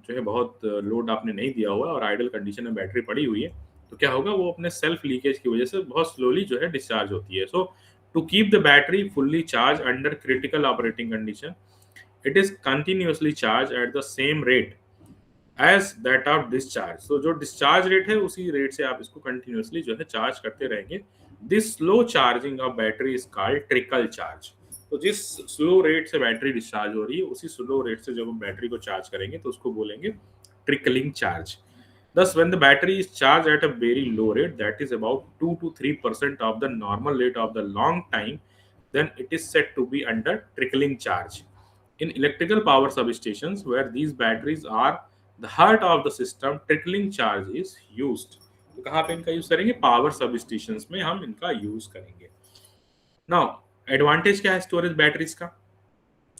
जो है बहुत लोड आपने नहीं दिया हुआ और आइडियल कंडीशन में बैटरी पड़ी हुई है, तो क्या होगा, वो अपने सेल्फ लीकेज की वजह से बहुत स्लोली जो है डिस्चार्ज होती है। So to keep the battery fully charge under critical operating condition, it is continuously charge at the same rate as that of discharge. तो जो डिस्चार्ज रेट है उसी रेट से आप इसको कंटिन्यूअसली जो है चार्ज करते रहेंगे। This slow charging of battery is called trickle charge. तो जिस स्लो रेट से बैटरी डिस्चार्ज हो रही है उसी स्लो रेट से जब हम बैटरी को चार्ज करेंगे तो उसको बोलेंगे trickling charge. Thus, when the battery is charged at a very low rate, that is about 2 to 3% of the normal rate of the long time, then it is said to be under trickling charge. In electrical power substations, where these batteries are the heart of the system, trickling charge is used। तो कहाँ पे इनका use करेंगे? Power substations में हम इनका use करेंगे। Now, advantage क्या है स्टोरेज बैटरीज का?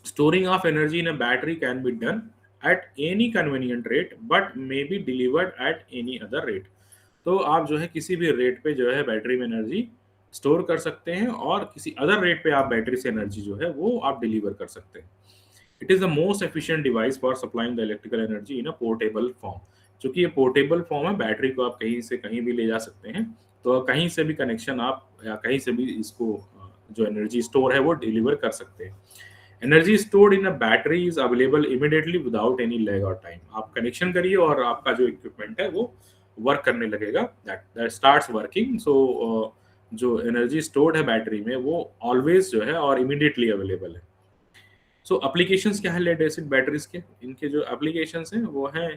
Storing of energy in a battery can be done at any convenient rate but may be delivered at any other rate। तो आप जो है किसी भी रेट पे जो है बैटरी में एनर्जी स्टोर कर सकते हैं और किसी अदर रेट पे आप बैटरी से एनर्जी जो है वो आप डिलीवर कर सकते हैं। It is the most efficient device for supplying the electrical energy in a portable form. चूंकि ये पोर्टेबल फॉर्म है, बैटरी को आप कहीं से कहीं भी ले जा सकते हैं, तो कहीं से भी कनेक्शन आप या कहीं से भी इसको जो एनर्जी स्टोर है वो डिलीवर कर सकते हैं। Energy stored in a battery is available immediately without any lag और टाइम। आप कनेक्शन करिए और आपका जो इक्विपमेंट है वो वर्क करने लगेगा, दैट स्टार्ट्स वर्किंग। सो जो एनर्जी स्टोर्ड है बैटरी में वो ऑलवेज जो है और इमीडिएटली अवेलेबल है। सो एप्लीकेशंस क्या है लेड एसिड बैटरीज के? इनके जो एप्लीकेशंस हैं वो हैं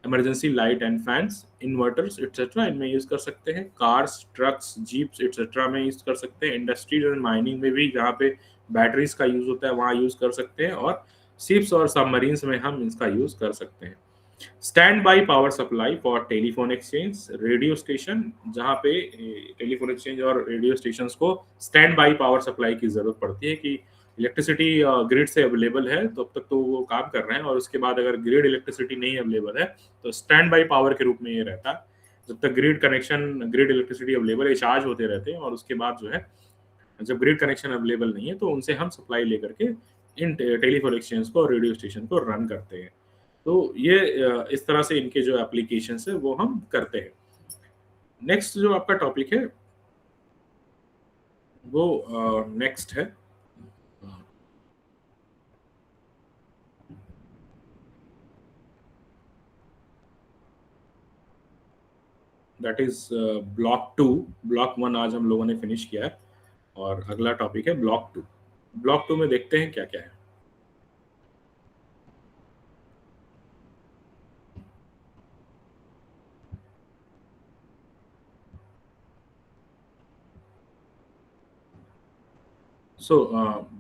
emergency light and fans, inverters etcetera इनमें यूज कर सकते हैं। कार्स, ट्रक्स, जीप्स एक्सेट्रा में यूज कर सकते हैं। इंडस्ट्रीज एंड माइनिंग में भी जहाँ पे बैटरीज का यूज होता है वहाँ यूज कर सकते हैं, और शिप्स और सबमरीन्स में हम इसका यूज कर सकते हैं। Stand by power supply for telephone exchange, radio station, जहाँ पे टेलीफोन एक्सचेंज और रेडियो स्टेशन को स्टैंड बाई पावर सप्लाई की जरूरत पड़ती है कि इलेक्ट्रिसिटी ग्रिड से अवेलेबल है तो अब तक तो वो काम कर रहे हैं, और उसके बाद अगर ग्रिड इलेक्ट्रिसिटी नहीं अवेलेबल है तो स्टैंड बाई पावर के रूप में ये रहता है। जब तक grid connection, grid electricity available है, चार्ज होते रहते हैं, और उसके बाद जो है जब ग्रिड कनेक्शन अवेलेबल नहीं है तो उनसे हम सप्लाई लेकर के इन टेलीफोन एक्सचेंज को और रेडियो स्टेशन को रन करते हैं। तो ये इस तरह से इनके जो एप्लीकेशंस है वो हम करते हैं। नेक्स्ट जो आपका टॉपिक है वो नेक्स्ट है दैट इज ब्लॉक 2। ब्लॉक 1 आज हम लोगों ने फिनिश किया है, और अगला टॉपिक है ब्लॉक 2। ब्लॉक 2 में देखते हैं क्या क्या है। सो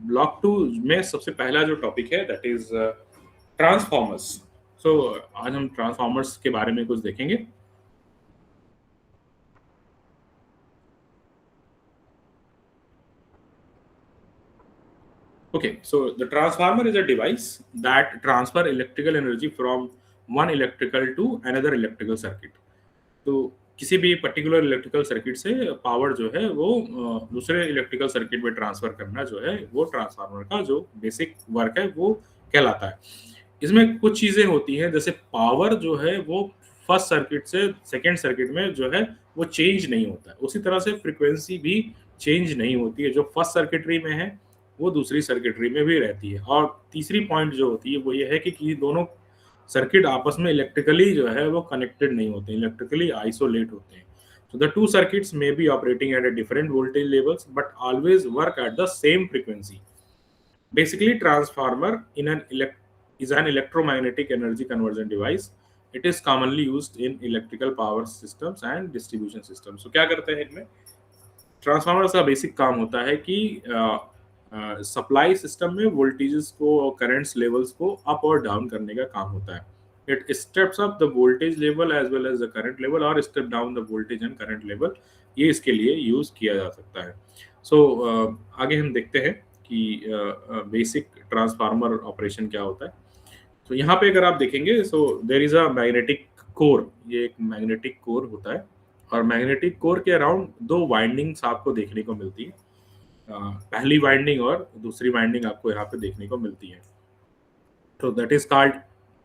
ब्लॉक 2 में सबसे पहला जो टॉपिक है दैट इज ट्रांसफॉर्मर्स। सो आज हम ट्रांसफॉर्मर्स के बारे में कुछ देखेंगे। Okay, so the transformer is a device that transfer electrical energy from one electrical to another electrical circuit. तो किसी भी पर्टिकुलर इलेक्ट्रिकल सर्किट से पावर जो है वो दूसरे इलेक्ट्रिकल सर्किट में ट्रांसफर करना जो है वो ट्रांसफार्मर का जो बेसिक वर्क है वो कहलाता है। इसमें कुछ चीजें होती हैं, जैसे पावर जो है वो फर्स्ट सर्किट से सेकेंड सर्किट में जो है वो चेंज नहीं होता है, उसी तरह से फ्रीक्वेंसी भी चेंज नहीं होती है। जो फर्स्ट सर्किटरी में है वो दूसरी सर्किटरी में भी रहती है। और तीसरी पॉइंट जो होती है वो ये है कि दोनों सर्किट आपस में इलेक्ट्रिकली जो है वो कनेक्टेड नहीं होते, इलेक्ट्रिकली आइसोलेट होते हैं। So the two circuits may be operating at a different voltage levels but always work at the same frequency. Basically, transformer is an electromagnetic energy conversion device. It is commonly used in electrical power systems and distribution systems. So क्या करते हैं इनमें? Transformer का basic काम होता है कि supply system में वोल्टेजेस को और करंट्स लेवल्स को अप और डाउन करने का काम होता है। It steps up the voltage level as well as the current level और step down the voltage and current level, ये इसके लिए यूज किया जा सकता है। सो आगे हम देखते हैं कि बेसिक ट्रांसफार्मर ऑपरेशन क्या होता है। तो यहाँ पे अगर आप देखेंगे, so there is a magnetic core, ये एक मैग्नेटिक कोर होता है, और मैग्नेटिक कोर के अराउंड दो वाइंडिंग्स आपको देखने को मिलती है। पहली वाइंडिंग और दूसरी वाइंडिंग आपको यहाँ पे देखने को मिलती है। तो that is called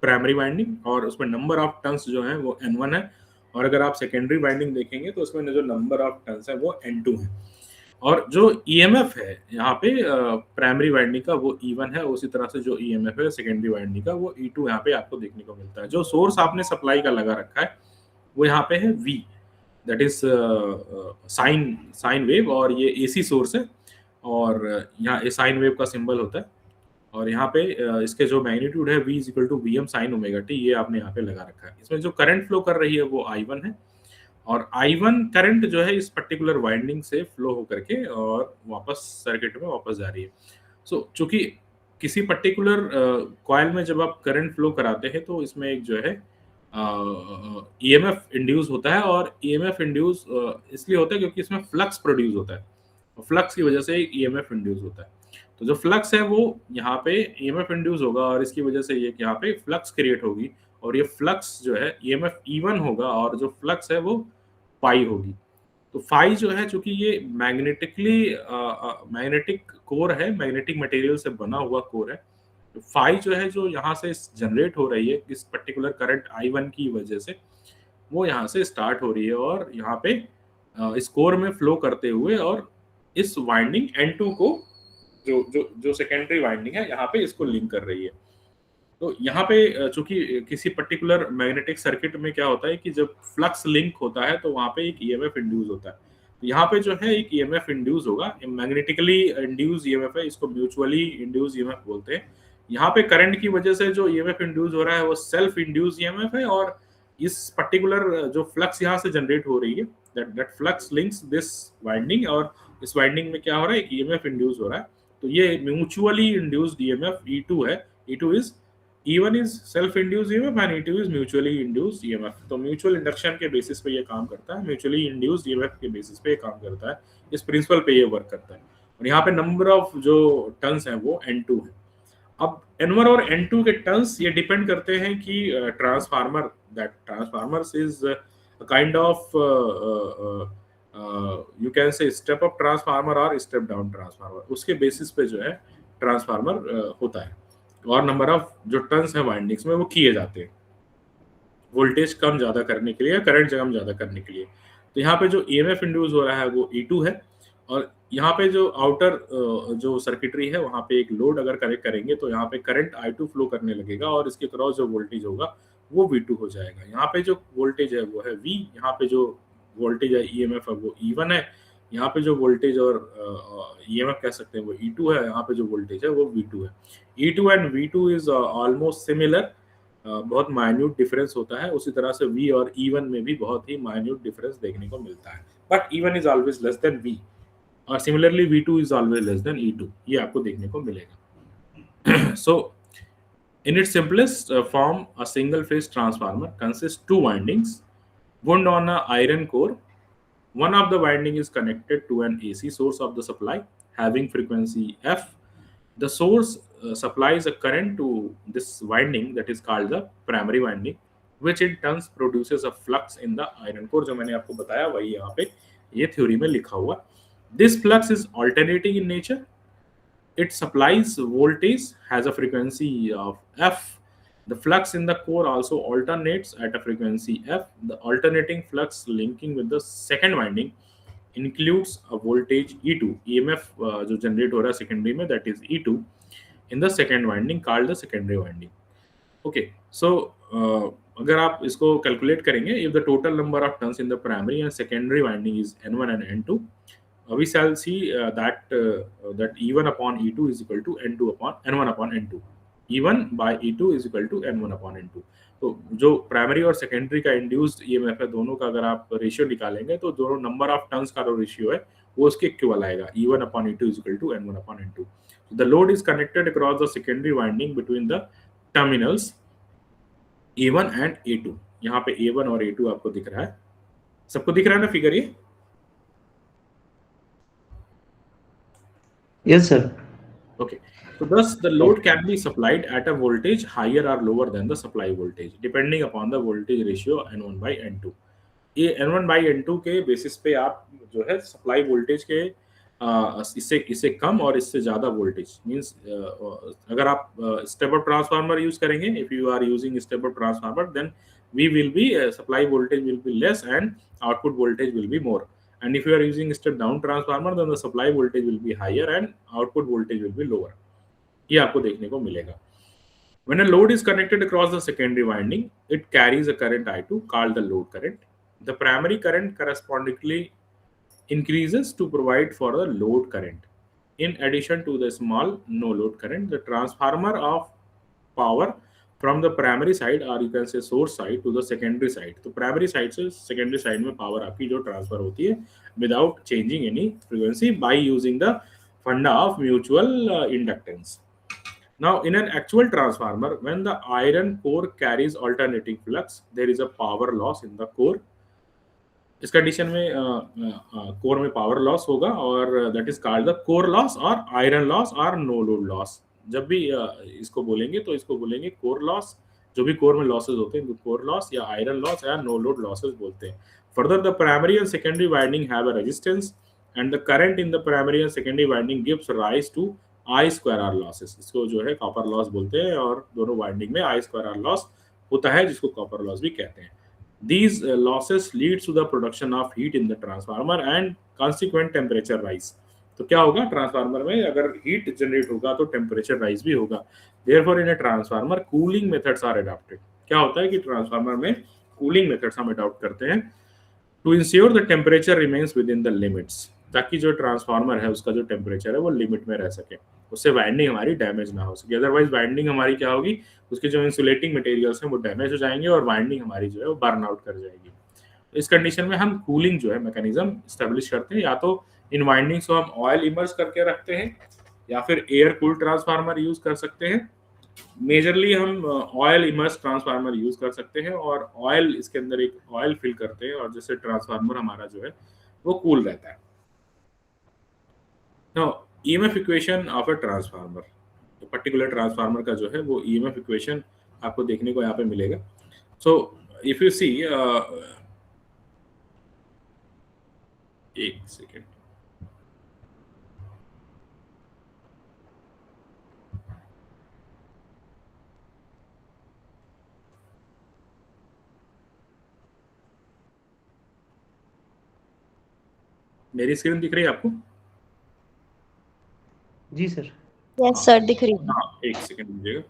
primary winding, और उसमें नंबर ऑफ टर्न्स जो है वो N1 है। और अगर आप सेकेंडरी वाइंडिंग देखेंगे तो उसमें जो नंबर ऑफ टर्न्स है वो N2 है। और जो EMF है यहाँ पे प्राइमरी वाइंडिंग का वो E1 है, उसी तरह से जो EMF है सेकेंडरी वाइंडिंग का वो E2 यहाँ पे आपको देखने को मिलता है। जो सोर्स आपने सप्लाई का लगा रखा है वो यहाँ पे है V, that is sine wave, और ये AC सोर्स है, और यहाँ साइन वेव का सिंबल होता है, और यहाँ पे इसके जो मैग्नीट्यूड है V is equal to VM sin omega t, ये आपने यहाँ पे लगा रखा है। इसमें जो करंट फ्लो कर रही है वो I1 है, और I1 करंट जो है इस पर्टिकुलर वाइंडिंग से फ्लो होकर के और वापस सर्किट में वापस जा रही है। सो चूंकि किसी पर्टिकुलर कॉइल में जब आप करंट फ्लो कराते हैं तो इसमें एक जो है EMF इंड्यूस होता है, और EMF इंड्यूस इसलिए होता है क्योंकि इसमें फ्लक्स प्रोड्यूस होता है, फ्लक्स की वजह से EMF इंड्यूस होता है। तो जो फ्लक्स है वो यहाँ पे EMF इंड्यूस होगा, और इसकी वजह से ये यहाँ पे फ्लक्स क्रिएट होगी, और ये फ्लक्स जो है EMF E1 होगा, और जो फ्लक्स है वो पाई होगी। तो फाई जो है चूंकि ये मैग्नेटिक कोर है, मैग्नेटिक मटेरियल से बना हुआ कोर है, फाई जो है जो यहाँ से जनरेट हो रही है इस पर्टिकुलर करंट I1 की वजह से, वो यहाँ से स्टार्ट हो रही है और यहाँ पे इस कोर में फ्लो करते हुए और इस वाइंडिंग N2 को जो सेकेंडरी वाइंडिंग है यहाँ पे इसको लिंक कर रही है। तो यहाँ पे चूंकि किसी पर्टिकुलर मैग्नेटिक सर्किट में क्या होता है कि जब फ्लक्स लिंक होता है तो वहाँ पे एक ईएमएफ इंड्यूस होता है। तो यहाँ पे जो है एक ईएमएफ इंड्यूस होगा, मैग्नेटिकली इंड्यूस ईएमएफ है, इसको म्यूचुअली इंड्यूस ईएमएफ बोलते हैं। यहाँ पे करंट की वजह से जो ईएमएफ इंड्यूस हो रहा है वो सेल्फ इंड्यूस ईएमएफ है और इस पर्टिकुलर जो फ्लक्स यहाँ से जनरेट हो रही है that flux links this winding और इस वाइंडिंग में क्या हो रहा है, एक ईएमएफ इंड्यूस हो रहा है। तो ये म्यूचुअली इंड्यूस्ड ईएमएफ E2 है। E1 is self-induced EMF and E2 is mutually induced EMF। तो म्यूचुअल इंडक्शन के बेसिस पे ये काम करता है, म्यूचुअली इंड्यूस्ड EMF के बेसिस पे ये काम करता है, इस प्रिंसिपल पे ये वर्क करता है। और यहाँ पे नंबर ऑफ जो टर्न्स हैं वो N2 है। अब N1 और N2 के टर्न्स ये डिपेंड करते हैं कि transformer that transformers is kind of you can say step up transformer और स्टेप डाउन ट्रांसफार्मर, उसके बेसिस पे जो है ट्रांसफार्मर होता है और नंबर ऑफ जो टर्न्स हैं वाइंडिंग्स में वो किए जाते हैं वोल्टेज कम ज्यादा करने के लिए या करंट कम ज्यादा करने के लिए। तो यहाँ पे जो ईएमएफ इंड्यूस हो रहा है वो E2 है और यहाँ पे जो आउटर जो सर्किटरी है वहाँ पे एक लोड अगर कनेक्ट करेंगे तो यहाँ पे करंट I2 फ्लो करने लगेगा और इसके क्रॉस जो वोल्टेज होगा वो V2 हो जाएगा। यहाँ पे जो वोल्टेज है वो है V, यहाँ पे जो वोल्टेज है ईएमएफ है वो E1 है, यहाँ पे जो वोल्टेज और ईएमएफ कह सकते हैं वो E2 है, यहाँ पे जो वोल्टेज है वो V2 है। E2 and V2 is almost similar, बहुत माइन्यूट डिफरेंस होता है। उसी तरह से V और E1 में भी बहुत ही माइन्यूट डिफरेंस देखने को मिलता है, but E1 is always less than V और similarly V2 is always less than E2, ये आपको देखने को मिलेगा। सो in its simplest form, a single phase transformer consists two windings wound on a iron core. One of the winding is connected to an AC source of the supply having frequency F. The source supplies a current to this winding that is called the primary winding, which in turn produces a flux in the iron core। जो मैंने आपको बताया वही यहाँ पे ये theory में लिखा हुआ। This flux is alternating in nature. It supplies voltage, has a frequency of F. The flux in the core also alternates at a frequency F. The alternating flux linking with the second winding includes a voltage E2, EMF जो generate हो रहा है secondary में, that is E2 in the second winding called the secondary winding। Okay, so अगर आप इसको calculate करेंगे, if the total number of turns in the primary and secondary winding is N1 and N2, we shall see that E1 upon E2 is equal to N1 upon N2। E1 by E2 is equal to N1 upon N2। तो जो primary और secondary का induced EMF है दोनों का अगर आप ratio निकालेंगे तो दोनों नंबर ऑफ टर्न्स का जो रेशियो है वो उसके इक्वल आएगा। E1 upon E2 is equal to N1 upon N2। The load is connected across the secondary winding between the terminals A1 and A2। यहाँ पे A1 और A2 आपको दिख रहा है, सबको दिख रहा है ना फिगर ये? Yes, sir. Okay, so thus the load can be supplied at a voltage higher or lower than the supply voltage depending upon the voltage ratio N1 by N2। ये N1 by N2 के basis पे आप जो है supply voltage के इससे कम और इससे ज्यादा वोल्टेज मींस अगर आप स्टेप अप ट्रांसफार्मर यूज करेंगे, if you are using step up transformer then we will be supply voltage will be less and output voltage will be more. And if you are using step down transformer, then the supply voltage will be higher and output voltage will be lower। ये आपको देखने को मिलेगा। When a load is connected across the secondary winding, it carries a current I2 called the load current। The primary current correspondingly increases to provide for the load current। In addition to the small no load current, the transformer of power from the primary side or you can say source side to the secondary side। तो primary side से secondary side में power आपकी जो transfer होती है without changing any frequency by using the funda of mutual inductance। Now in an actual transformer, when the iron core carries alternating flux, there is a power loss in the core। इस condition में core में power loss होगा और that is called the core loss और iron loss और no load loss. जब भी इसको बोलेंगे तो इसको बोलेंगे कोर लॉस, जो भी कोर में लॉसेस होते हैं कोर लॉस या आयरन लॉस या नो लोड लॉसेस बोलते हैं। Further the primary and secondary winding have a resistance and the current in the primary and secondary winding gives rise to I square R losses, इसको जो है copper loss बोलते हैं, और दोनों वाइंडिंग में आई स्क्वायर आर लॉस होता है, जिसको कॉपर लॉस भी कहते हैं। These losses leads to the production of heat in the transformer and consequent temperature rise. तो क्या होगा ट्रांसफार्मर में, अगर हीट जनरेट होगा तो टेम्परेचर राइज भी होगा। Therefore in a transformer cooling methods are adopted. क्या होता है कि ट्रांसफार्मर में कूलिंग मेथड्स हम अडॉप्ट करते हैं to ensure the temperature remains within the limits, ताकि जो ट्रांसफार्मर है उसका जो टेम्परेचर है वो लिमिट में रह सके, उससे वाइंडिंग हमारी डैमेज ना हो सके। अदरवाइज वाइंडिंग हमारी क्या होगी, उसके जो इंसुलेटिंग मटेरियल्स हैं वो डैमेज हो जाएंगे और वाइंडिंग हमारी जो है वो बर्न आउट कर जाएगी। इस कंडीशन में हम कूलिंग जो है मैकेनिज्म स्टेब्लिश करते हैं, या तो इन वाइंडिंग्स को हम ऑयल इमर्स करके रखते हैं या फिर एयर कूल ट्रांसफार्मर यूज कर सकते हैं। मेजरली हम ऑयल इमर्स ट्रांसफार्मर यूज कर सकते हैं, और ऑयल इसके अंदर एक ऑयल फिल करते हैं, और जिससे ट्रांसफार्मर हमारा जो है वो कूल रहता है। Now EMF equation of a transformer, particular transformer का जो है वो ईएमएफ इक्वेशन आपको देखने को यहाँ पे मिलेगा। सो इफ यू सी, एक सेकेंड, मेरी स्क्रीन दिख रही है आपको? जी सर। यस सर, दिख रही है। हाँ, एक सेकेंड दीजिएगा।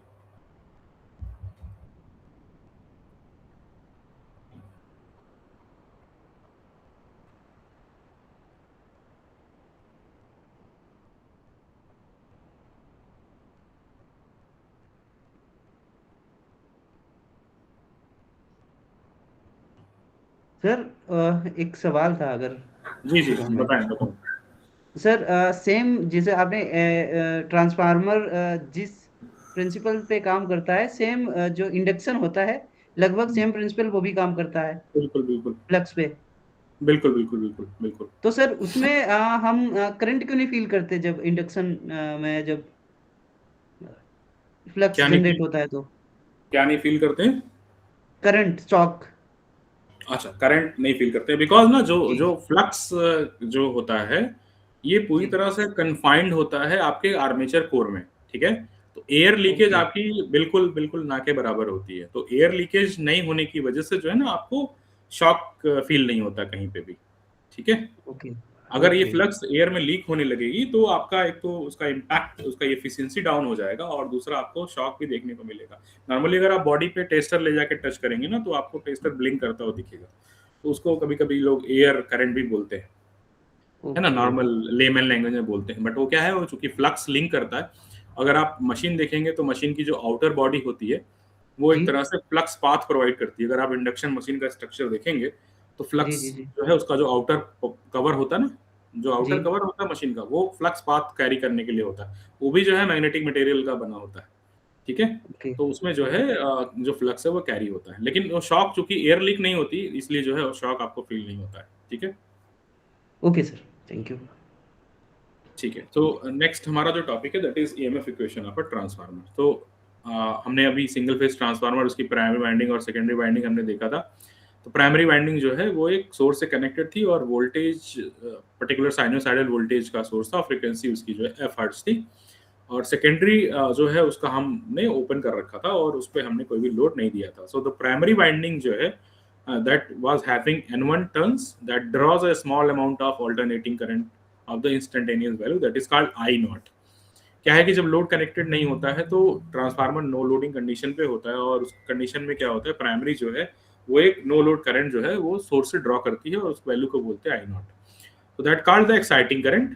सर एक सवाल था, अगर जी जी बताएं बताएं। सर सेम जैसे आपने ट्रांसफार्मर जिस प्रिंसिपल पे काम करता है, सेम जो इंडक्शन होता है लगभग सेम प्रिंसिपल वो भी काम करता है बिल्कुल बिल्कुल फ्लक्स पे। बिल्कुल बिल्कुल बिल्कुल बिल्कुल। तो सर उसमें हम करंट क्यों नहीं फील करते जब इंडक्शन में जब फ्लक्स क्या नहीं जनरेट होता है तो? क्या नहीं फील करते हैं? Current shock. अच्छा, करंट नहीं फील करते बिकॉज ना जो जी। जो फ्लक्स जो होता है ये पूरी जी। तरह से कन्फाइंड होता है आपके आर्मेचर कोर में, ठीक है। तो एयर लीकेज ओके। आपकी बिल्कुल बिल्कुल ना के बराबर होती है। तो एयर लीकेज नहीं होने की वजह से जो है ना आपको शॉक फील नहीं होता कहीं पे भी, ठीक है। ओके। अगर ये ओके। फ्लक्स एयर में लीक होने लगेगी तो आपका एक तो उसका इम्पैक्ट, उसका एफिशिएंसी डाउन हो जाएगा, और दूसरा आपको शॉक भी देखने को मिलेगा। नॉर्मली अगर आप बॉडी पे टेस्टर ले जाके टच करेंगे ना तो आपको टेस्टर ब्लिंक करता हुआ दिखेगा, तो उसको कभी कभी लोग एयर करंट भी बोलते हैं, है ना, ओके। नॉर्मल लेमन लैंग्वेज में बोलते हैं। बट वो क्या है, वो चूंकि फ्लक्स लिंक करता है। अगर आप मशीन देखेंगे तो मशीन की जो आउटर बॉडी होती है वो एक जी। तरह से फ्लक्स पाथ प्रोवाइड करती है। अगर आप इंडक्शन मशीन का स्ट्रक्चर देखेंगे तो जी। फ्लक्स जी। जी। जो है उसका जो आउटर कवर होता है ना, जो आउटर जी। कवर होता है मशीन का, वो फ्लक्स पाथ कैरी करने के लिए होता है। वो भी जो है मैग्नेटिक मटेरियल का बना होता है, ठीक है। ओके। तो उसमें जो है जो फ्लक्स है वो कैरी होता है, लेकिन वो शॉक चूंकि एयर लीक नहीं होती इसलिए जो है वो शॉक आपको फील नहीं होता है, ठीक है। Okay sir, thank you. ठीक है, तो नेक्स्ट हमारा जो टॉपिक है that is EMF equation of a transformer. तो हमने अभी सिंगल फेज ट्रांसफार्मर, उसकी प्राइमरी वाइंडिंग और सेकेंडरी वाइंडिंग हमने देखा था। तो प्राइमरी वाइंडिंग जो है वो एक सोर्स से कनेक्टेड थी, और वोल्टेज पर्टिकुलर साइनोसाइडल वोल्टेज का सोर्स था, फ्रीक्वेंसी उसकी जो है एफ हर्ट्ज थी। और सेकेंडरी जो है उसका हमने ओपन कर रखा था और उस पर हमने कोई भी लोड नहीं दिया था। सो द प्राइमरी वाइंडिंग जो है that was having N1 turns that draws a small amount of alternating current of the instantaneous value that is called I naught। क्या है कि जब लोड कनेक्टेड नहीं होता है तो ट्रांसफार्मर नो लोडिंग कंडीशन पे होता है, और उस कंडीशन में क्या होता है, प्राइमरी जो है वो एक नो लोड करंट जो है वो सोर्स से ड्रॉ करती है, और उस वैल्यू को बोलते हैं आई नॉट। तो that called the exciting current.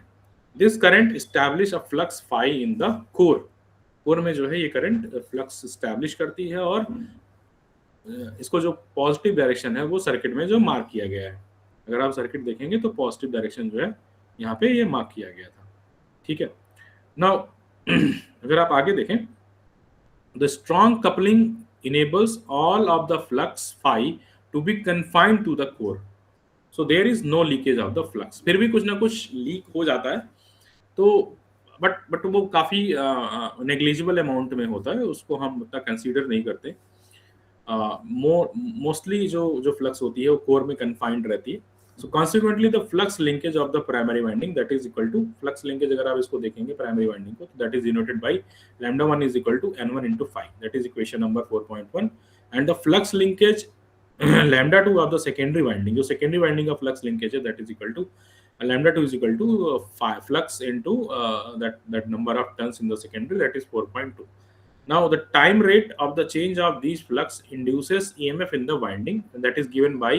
This current establish a flux phi in the core. Core में जो है ये करंट फ्लक्स एस्टैब्लिश करती है, और इसको जो पॉजिटिव डायरेक्शन है वो सर्किट में जो मार्क किया गया है, अगर आप सर्किट देखेंगे तो पॉजिटिव डायरेक्शन जो है यहाँ पे ये मार्क किया गया था, ठीक है। नाउ अगर आप आगे देखें, the strong coupling enables all of the flux phi to be confined to the core, so there is no leakage of the flux. फिर भी कुछ ना कुछ लीक हो जाता है, तो बट वो काफी नेग्लिजिबल अमाउंट में होता है, उसको हम उतना कंसीडर नहीं करते। मोस्टली जो फ्लक्स होती है वो कोर में कन्फाइंड रहती है, So consequently the flux linkage of the primary winding that is equal to flux linkage अगर आप इसको देखेंगे primary winding को, that is denoted by lambda 1 is equal to n1 into phi. That is equation number 4.1. And the flux linkage lambda 2 of the secondary winding, जो secondary winding का flux linkage है, that is equal to lambda 2 is equal to phi flux into that number of turns in the secondary, that is 4.2. Now the time rate of the change of these flux induces EMF in the winding, and that is given by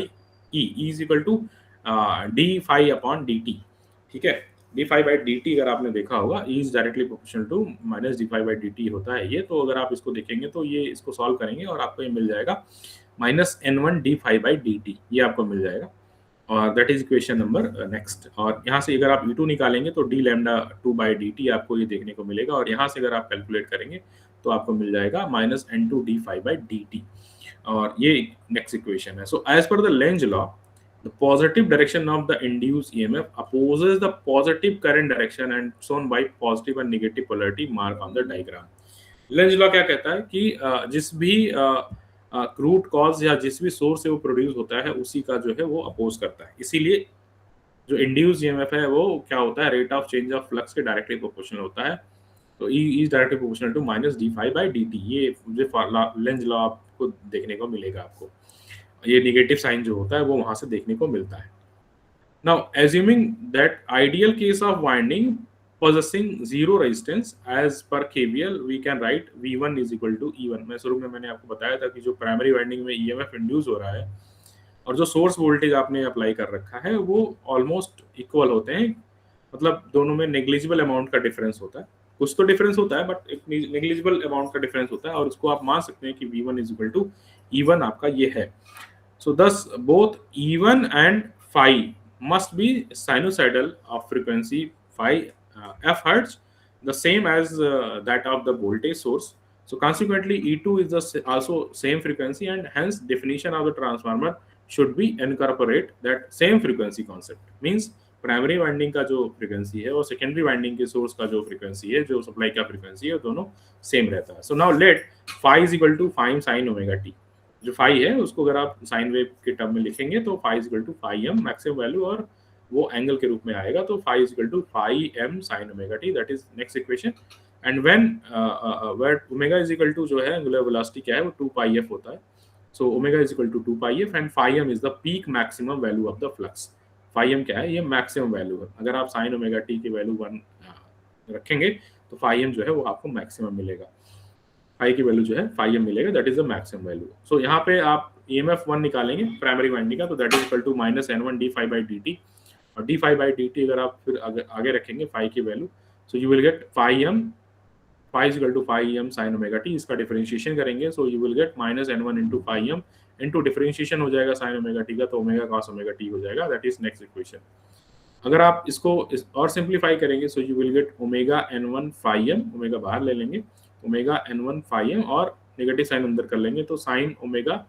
E is equal to d phi upon dt. ठीक है, d phi by dt अगर आपने देखा होगा E is directly proportional to minus d phi by dt होता है ये। तो अगर आप इसको देखेंगे तो ये इसको सॉल्व करेंगे और आपको ये मिल जाएगा minus n1 d phi by dt, ये आपको मिल जाएगा। और that is equation number next. और यहाँ से अगर आप E2 निकालेंगे तो d lambda 2 by dt आपको ये देखने को मिलेगा। और यहाँ से अगर आप कैलकुलेट करेंगे तो आपको मिल जाएगा minus n2 d phi by dt। और ये नेक्स्ट इक्वेशन है। So as per the Lenz law, the positive direction of the induced EMF opposes the positive current direction and shown by positive and negative polarity mark on the diagram. Lenz law क्या कहता है कि जिस भी root cause या जिस भी source से वो प्रोड्यूस होता है उसी का जो है वो अपोज करता है। इसीलिए जो इंड्यूस्ड ईएमएफ है वो क्या होता है, rate of change of flux के डायरेक्टली प्रोपोर्शनल होता है। तो E is directly proportional to minus d phi by d t. ये लेंज लॉ आपको देखने को मिलेगा। आपको ये नेगेटिव साइन जो होता है वो वहां से देखने को मिलता है। Now assuming that ideal case of winding possessing zero resistance as per KVL we can write V1 is equal to E1। मैं शुरू में मैंने आपको बताया था कि जो प्राइमरी वाइंडिंग में EMF इंड्यूस हो रहा है और जो सोर्स वोल्टेज आपने अप्लाई कर रखा है वो ऑलमोस्ट इक्वल होते हैं। मतलब दोनों में नेग्लिजिबल अमाउंट का डिफरेंस होता है, कुछ तो डिफरेंस होता है बट एक नेग्लिजिबल अमाउंट का डिफरेंस होता है। और उसको आप मान सकते हैं कि V1 is equal to E1 आपका ये है। So thus both E1 and phi must be sinusoidal of frequency phi f hertz, the same as that of the voltage source. So consequently E2 is also same frequency, and hence definition of the transformer should be incorporate that same frequency concept। Means primary winding का जो frequency है और secondary winding के source का जो frequency है, जो supply का फ्रीक्वेंसी है, दोनों सेम रहता है। So now let phi is equal to phi sin omega t। जो phi है उसको अगर आप साइन वेव के टर्म में लिखेंगे तो phi is equal to phi m maximum value और वो एंगल के रूप में आएगा। तो phi is equal to phi m sin omega t, that is next equation। and when where omega is equal to जो है एंगुलर वेलोसिटी क्या है वो 2 pi f होता है। so omega is equal to 2 pi f and phi m is the peak maximum value of the flux। phi m क्या है, ये मैक्सिमम वैल्यू है। अगर आप sin omega t की वैल्यू 1 रखेंगे तो phi m जो है वो आपको मैक्सिमम मिलेगा। phi की वैल्यू जो है phi m मिलेगा, that is the maximum value. So यहाँ पे आप EMF 1 निकालेंगे प्राइमरी वाइंडिंग का, तो that is equal to minus n1 d phi by dt। और d phi by dt अगर आप फिर आगे रखेंगे phi की value, so you will gate phi m, phi is equal to phi m sin omega t। इसका differentiation करेंगे so you will get minus n1 into phi m into differentiation हो जाएगा sin omega t का, तो omega cos omega t हो जाएगा, that is next equation. अगर आप इसको और सिंपलीफाई करेंगे so you will gate omega n1 phi m, omega बाहर ले लेंगे, ओमेगा n1 phi m और नेगेटिव साइन अंदर कर लेंगे तो sin omega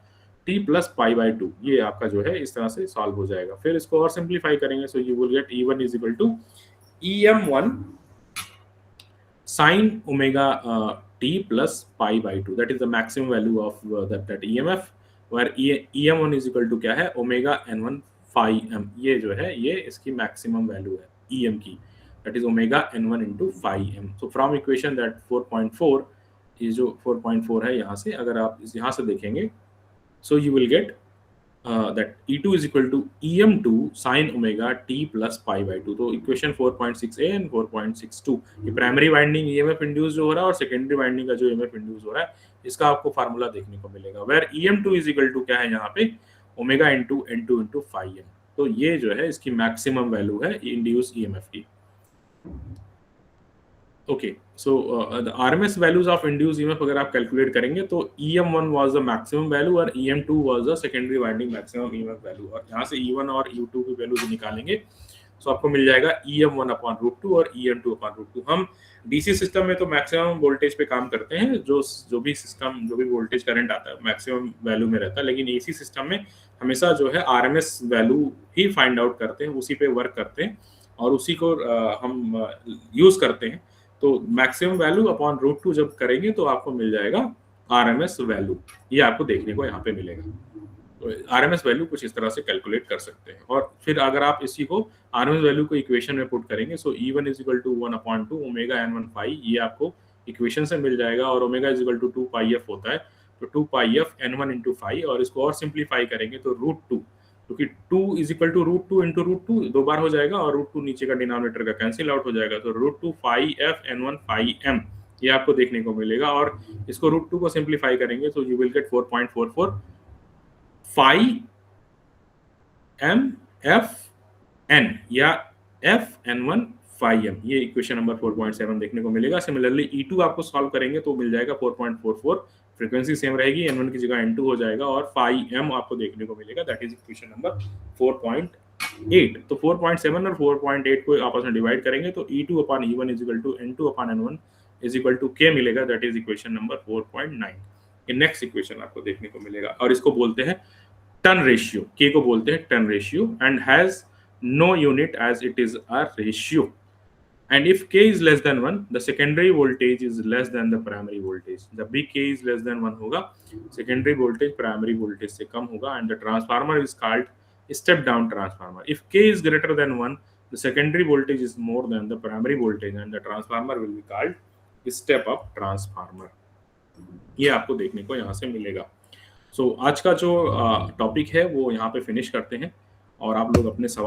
t plus pi by 2, ये आपका जो है इस तरह से सॉल्व हो जाएगा। फिर इसको और सिंपलीफाई करेंगे so you will get E1 is equal to EM1 sin omega t plus pi by 2, that is the maximum value of that EMF, where EM1 is equal to क्या है, ओमेगा n1 phi m। ये जो है ये इसकी maximum value है EM की, that is omega n1 into phi m। So from equation that 4.4, ये जो 4.4 है यहाँ से अगर आप यहाँ से देखेंगे so you will get that E2 is equal to EM2 sin omega t plus pi by 2। तो इक्वेशन 4.6a and 4.62 ये प्राइमरी वाइंडिंग EMF इंड्यूस जो हो रहा है और सेकेंडरी वाइंडिंग का जो EMF इंड्यूस हो रहा है इसका आपको फार्मूला देखने को मिलेगा, where EM2 is equal to क्या है यहाँ पे, omega into n2 into phi m। तो ये जो है इसकी मैक्सिमम वैल्यू है इंड्यूस EMF की। Okay, so the RMS values of induce EMF अगर आप कैलकुलेट करेंगे तो EM1 was the maximum value और EM2 was the secondary winding maximum EMF value. और यहाँ से E1 और E2 की वैल्यूज निकालेंगे सो आपको मिल जाएगा EM1 अपॉन रूट 2 और EM2 अपॉन रूट 2। हम DC सिस्टम में तो मैक्सिमम वोल्टेज पे काम करते हैं, जो भी सिस्टम जो भी वोल्टेज करंट आता है मैक्सिमम वैल्यू में रहता है, लेकिन AC सिस्टम में हमेशा जो है RMS वैल्यू ही फाइंड आउट करते हैं, उसी पे वर्क करते हैं और उसी को हम यूज करते हैं। तो मैक्सिमम वैल्यू अपॉन रूट 2 जब करेंगे तो आपको मिल जाएगा RMS वैल्यू, ये आपको देखने को यहाँ पे मिलेगा। आरएमएस वैल्यू कुछ इस तरह से कैलकुलेट कर सकते हैं। और फिर अगर आप इसी को आरएमएस वैल्यू को इक्वेशन में पुट करेंगे, सो E1 = 1/2 ओमेगा n1 फाई, ये आपको इक्वेशन से मिल जाएगा। और ओमेगा = 2 पाई f होता है, तो 2 पाई f n1 × फाई, और इसको और सिंप्लीफाई करेंगे तो √2, क्योंकि 2 = √2 × √2 दो बार हो जाएगा, और √2 नीचे का डिनोमिनेटर का कैंसिल आउट हो जाएगा, तो √2 phi f n1 phi m ये आपको देखने को मिलेगा। और इसको √2 को सिंप्लीफाई करेंगे तो you will get 4.44 phi m f n या f n1 फाई m, ये इक्वेशन नंबर 4.7 देखने को मिलेगा। सिमिलरली E2 आपको सॉल्व करेंगे तो मिल जाएगा 4.44, फ्रीक्वेंसी सेम रहेगी, n1 की जगह n2 हो जाएगा, और फाई m आपको देखने को मिलेगा, दैट इज इक्वेशन नंबर 4.8। तो 4.7 और 4.8 को आपस में डिवाइड करेंगे तो E2/E1 = N2/N1 = K मिलेगा, दैट इज इक्वेशन नंबर 4.9। ये नेक्स्ट इक्वेशन आपको देखने को मिलेगा, और इसको बोलते हैं टर्न रेशियो, K को बोलते हैं turn ratio, and has no unit as it is a ratio. And if K is less than 1, the secondary voltage is less than the primary voltage. जब भी K is less than 1 होगा, secondary voltage primary voltage से कम होगा, and the transformer is called step down transformer. If K is greater than 1, the secondary voltage is more than the primary voltage, and the transformer will be called step up transformer. ये आपको देखने को यहाँ से मिलेगा। So आज का जो टॉपिक है वो यहाँ पे फिनिश करते हैं, और आप लोग अपने सवाल